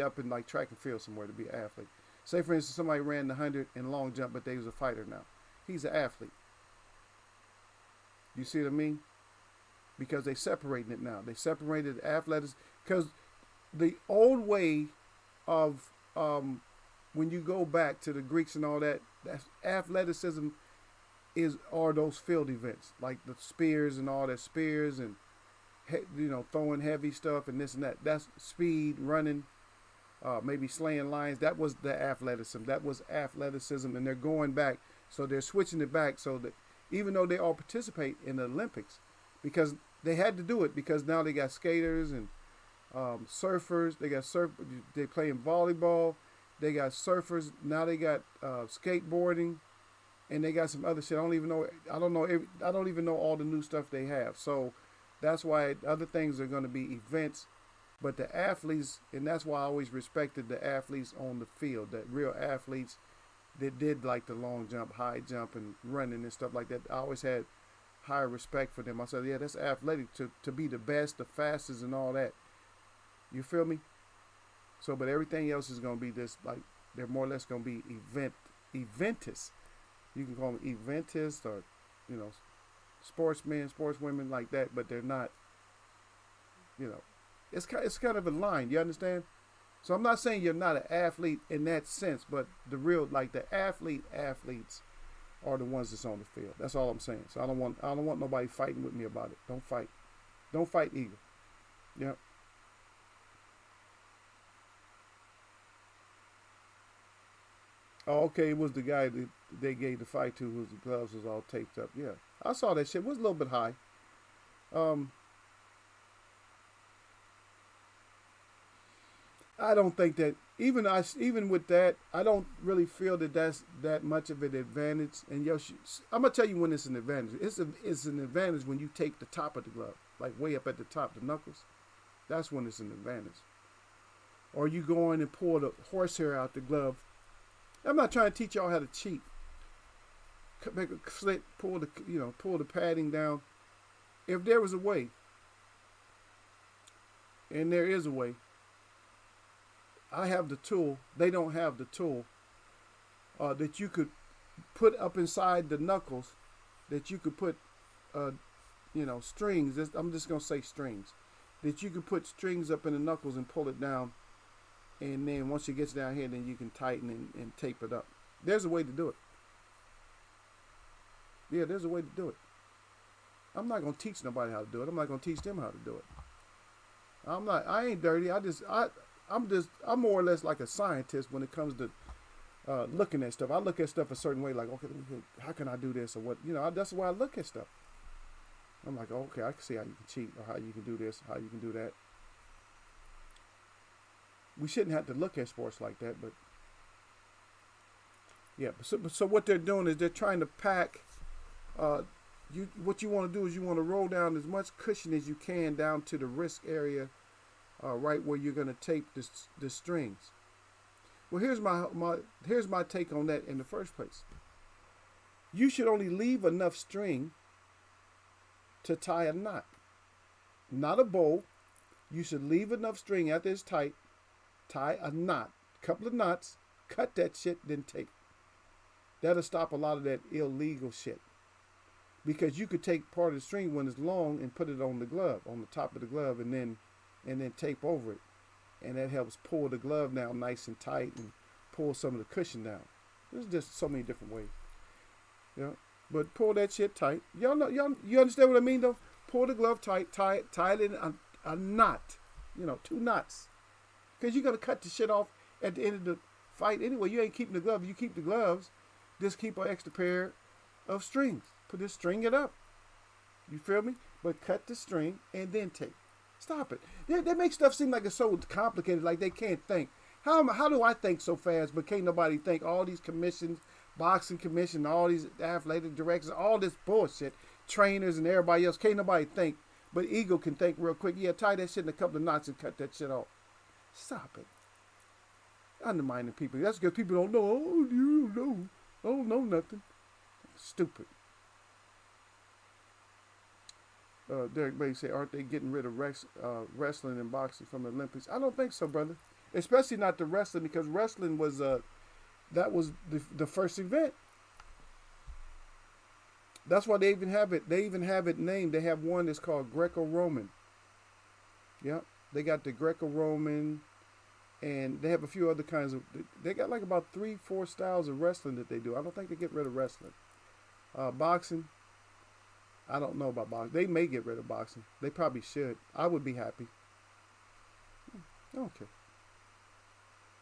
up in like track and field somewhere to be an athlete. Say for instance, somebody ran the 100 and long jump, but they was a fighter now. He's an athlete. You see what I mean? Because they separating it now. They separated athletics because the old way of when you go back to the Greeks and all that, that's athleticism are those field events like the spears and all that spears and throwing heavy stuff and this and that. That's speed, running, maybe slaying lions. That was the athleticism. That was athleticism, and they're going back. So they're switching it back so that even though they all participate in the Olympics, because they had to do it because now they got skaters and surfers. They got They playing volleyball. They got surfers. Now they got skateboarding, and they got some other shit. I don't even know. I don't even know all the new stuff they have. So that's why other things are going to be events. But the athletes, and that's why I always respected the athletes on the field, that real athletes that did like the long jump, high jump, and running and stuff like that. I always had higher respect for them. I said, yeah, that's athletic to be the best, the fastest, and all that. You feel me? So, but everything else is going to be this, like, they're more or less going to be eventists. You can call them eventists or, sportsmen, sportswomen like that, but they're not, it's kind of a line. You understand? So I'm not saying you're not an athlete in that sense, but the athletes are the ones that's on the field. That's all I'm saying. So I don't want nobody fighting with me about it. Don't fight either. Yeah. Oh, okay, it was the guy that they gave the fight to whose gloves was all taped up. Yeah, I saw that shit. It was a little bit high. I don't think that even with that, I don't really feel that that's that much of an advantage. And I'm gonna tell you when it's an advantage. It's an advantage when you take the top of the glove, like way up at the top, the knuckles. That's when it's an advantage. Or you go in and pull the horsehair out the glove. I'm not trying to teach y'all how to cheat. Make a slit, pull the padding down. If there was a way, and there is a way, I have the tool. They don't have the tool that you could put up inside the knuckles. That you could put, strings. I'm just gonna say strings. That you could put strings up in the knuckles and pull it down. And then once it gets down here, then you can tighten and tape it up. There's a way to do it. Yeah, there's a way to do it. I'm not going to teach nobody how to do it. I'm not going to teach them how to do it. I ain't dirty. I'm more or less like a scientist when it comes to looking at stuff. I look at stuff a certain way, like, okay, how can I do this or what? That's the way I look at stuff. I'm like, okay, I can see how you can cheat or how you can do this, how you can do that. We shouldn't have to look at sports like that, but yeah. So what they're doing is they're trying to pack. What you want to do is you want to roll down as much cushion as you can down to the wrist area, right where you're going to tape the strings. Well, here's my take on that in the first place. You should only leave enough string to tie a knot, not a bow. You should leave enough string after it's tight. Tie a knot, couple of knots, cut that shit, then tape. That'll stop a lot of that illegal shit. Because you could take part of the string when it's long and put it on the glove, on the top of the glove, and then tape over it. And that helps pull the glove down nice and tight and pull some of the cushion down. There's just so many different ways. But pull that shit tight. You understand what I mean though? Pull the glove tight, tie it in a knot. 2 knots. Because you're going to cut the shit off at the end of the fight anyway. You ain't keeping the gloves. You keep the gloves. Just keep an extra pair of strings. String it up. You feel me? But cut the string and then tape. Stop it. They make stuff seem like it's so complicated, like they can't think. How do I think so fast, but can't nobody think? All these commissions, boxing commission, all these athletic directors, all this bullshit, trainers and everybody else. Can't nobody think, but ego can think real quick. Yeah, tie that shit in a couple of knots and cut that shit off. Stop it. Undermining people. That's because people don't know. Oh, you don't know. I don't know nothing. Stupid. Derek Bay say, aren't they getting rid of wrestling and boxing from the Olympics? I don't think so, brother. Especially not the wrestling, because wrestling was that was the first event. That's why they even have it. They even have it named. They have one that's called Greco-Roman. Yep. They got the Greco-Roman, and they have a few other kinds of. They got like about 3-4 styles of wrestling that they do. I don't think they get rid of wrestling. Boxing. I don't know about boxing. They may get rid of boxing. They probably should. I would be happy. Okay.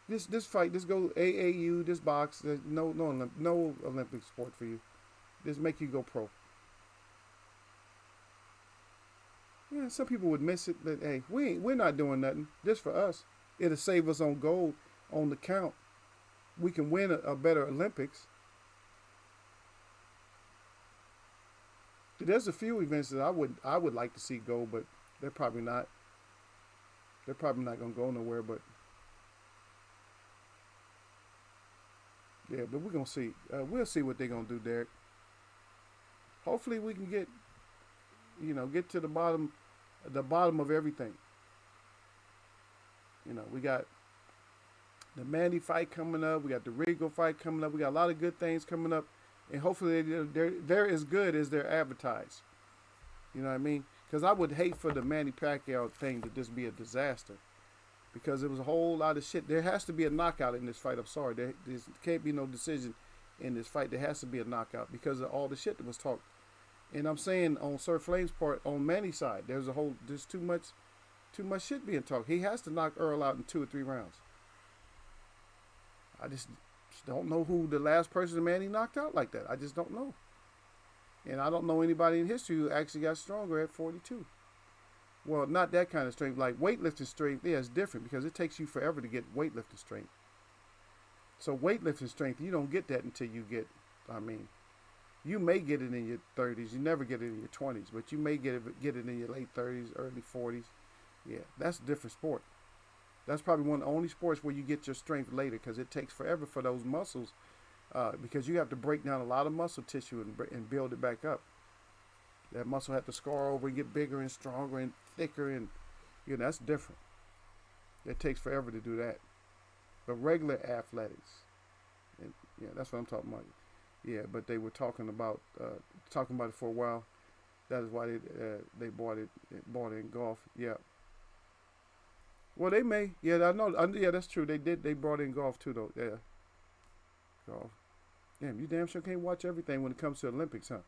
This fight, this go AAU, this box. No Olympic sport for you. This make you go pro. Yeah, some people would miss it, but hey, we're not doing nothing. Just for us, it'll save us on gold on the count. We can win a better Olympics. There's a few events that I would like to see go, but they're probably not. They're probably not gonna go nowhere. But yeah, but we're gonna see. We'll see what they're gonna do, Derek. Hopefully, we can get to the bottom of everything. We got the Manny fight coming up. We got the Regal fight coming up. We got a lot of good things coming up. And hopefully they're as good as they're advertised. You know what I mean? Because I would hate for the Manny Pacquiao thing to just be a disaster. Because there was a whole lot of shit. There has to be a knockout in this fight. I'm sorry. There can't be no decision in this fight. There has to be a knockout because of all the shit that was talked. And I'm saying on Sir Flame's part, on Manny's side, there's too much shit being talked. He has to knock Earl out in 2 or 3 rounds. I just don't know who the last person Manny knocked out like that. I just don't know. And I don't know anybody in history who actually got stronger at 42. Well, not that kind of strength. Like weightlifting strength, yeah, it's different because it takes you forever to get weightlifting strength. So weightlifting strength, you don't get that until you get, you may get it in your 30s. You never get it in your 20s, but you may get it in your late 30s, early 40s. Yeah, that's a different sport. That's probably one of the only sports where you get your strength later because it takes forever for those muscles because you have to break down a lot of muscle tissue and build it back up. That muscle has to scar over and get bigger and stronger and thicker, and that's different. It takes forever to do that. But regular athletics, and that's what I'm talking about. Yeah, but they were talking about it for a while. That is why they bought it in golf. Yeah. Well, they may. Yeah, I know. Yeah, that's true. They did. They brought in golf too, though. Yeah. Golf. Damn, you damn sure can't watch everything when it comes to Olympics, huh?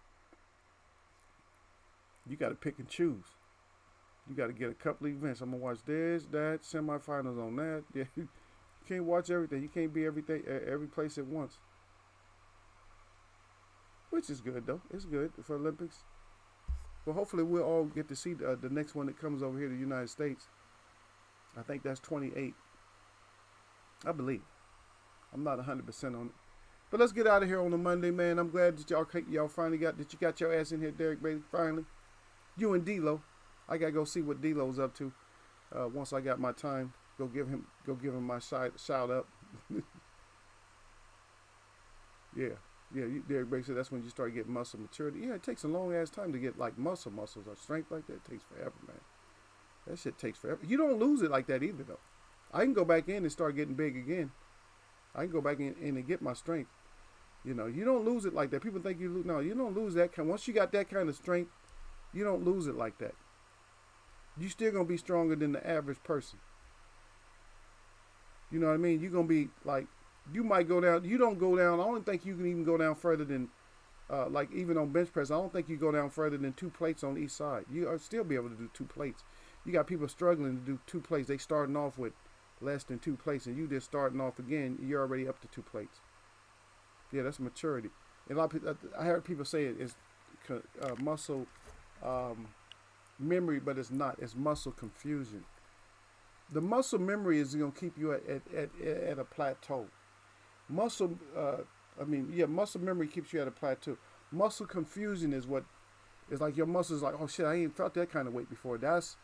You got to pick and choose. You got to get a couple of events. I'm gonna watch this, that, semifinals on that. Yeah, you can't watch everything. You can't be every place at once. Which is good though. It's good for Olympics. Well, hopefully we'll all get to see the next one that comes over here to the United States. I think that's 28. I believe. I'm not 100% on it. But let's get out of here on a Monday, man. I'm glad that y'all finally got your ass in here, Derek Bailey. Finally, you and D-Lo. I gotta go see what D-Lo's up to. Once I got my time, go give him my shout up. Yeah. Derek Bailey said that's when you start getting muscle maturity. Yeah, it takes a long ass time to get like muscles or strength like that. It takes forever, man. That shit takes forever. You don't lose it like that either, though. I can go back in and start getting big again. I can go back in and get my strength. You don't lose it like that. People think you lose. No, you don't lose that kind. Once you got that kind of strength, you don't lose it like that. You still gonna be stronger than the average person. You know what I mean? You're gonna be like, you might go down. You don't go down. I don't think you can even go down further than, like even on bench press. I don't think you go down further than 2 plates on each side. You'll still be able to do 2 plates. You got people struggling to do 2 plates. They starting off with less than 2 plates, and you just starting off again. You're already up to 2 plates. Yeah, that's maturity. And a lot of people, I heard people say it's muscle memory, but it's not. It's muscle confusion. The muscle memory is going to keep you at a plateau. Muscle memory keeps you at a plateau. Muscle confusion is what It's like your muscles like, oh shit, I ain't felt that kind of weight before. That's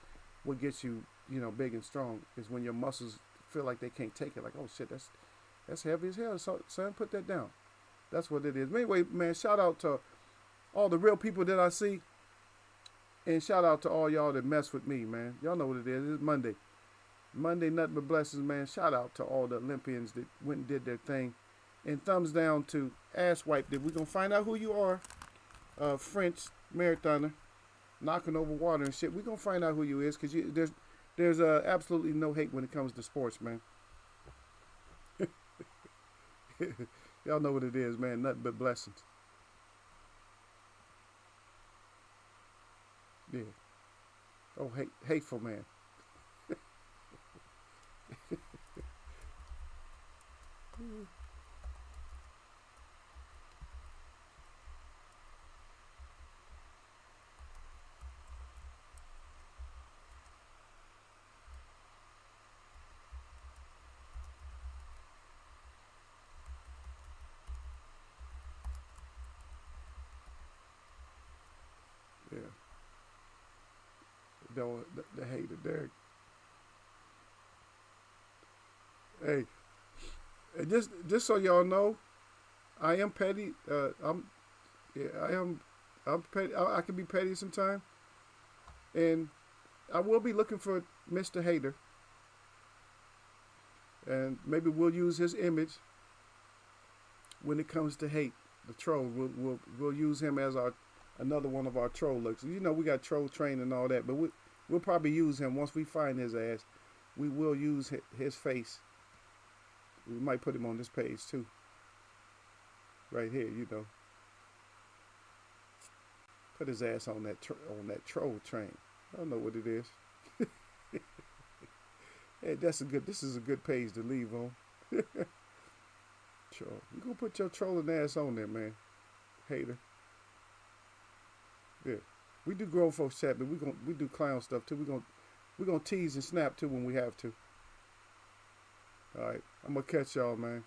what gets you, you know, big and strong. Is when your muscles feel like they can't take it. Like, oh shit, that's heavy as hell. So, son, put that down. That's what it is. Anyway, man, shout out to all the real people that I see. And shout out to all y'all that mess with me, man. Y'all know what it is. It's Monday. Monday, nothing but blessings, man. Shout out to all the Olympians that went and did their thing. And thumbs down to Asswipe that we're going to find out who you are. French marathoner, knocking over water and shit. We're going to find out who you is because there's absolutely no hate when it comes to sports, man. Y'all know what it is, man. Nothing but blessings. Yeah. Oh, hateful man. Yeah. The hater there. Hey, and just so y'all know, I am petty. I'm petty. I can be petty sometimes, and I will be looking for Mr. Hater, and maybe we'll use his image when it comes to hate. The troll, we'll use him as another one of our troll looks. You know, we got troll train and all that, but we'll probably use him once we find his ass. We will use his face. We might put him on this page too. Right here, you know. Put his ass on that troll train. I don't know what it is. Hey, this is a good page to leave on. Troll. You gonna put your trolling ass on there, man. Hater. Yeah. We do grown folks chat, but we do clown stuff too. We're gonna tease and snap too when we have to. All right. I'm gonna catch y'all, man.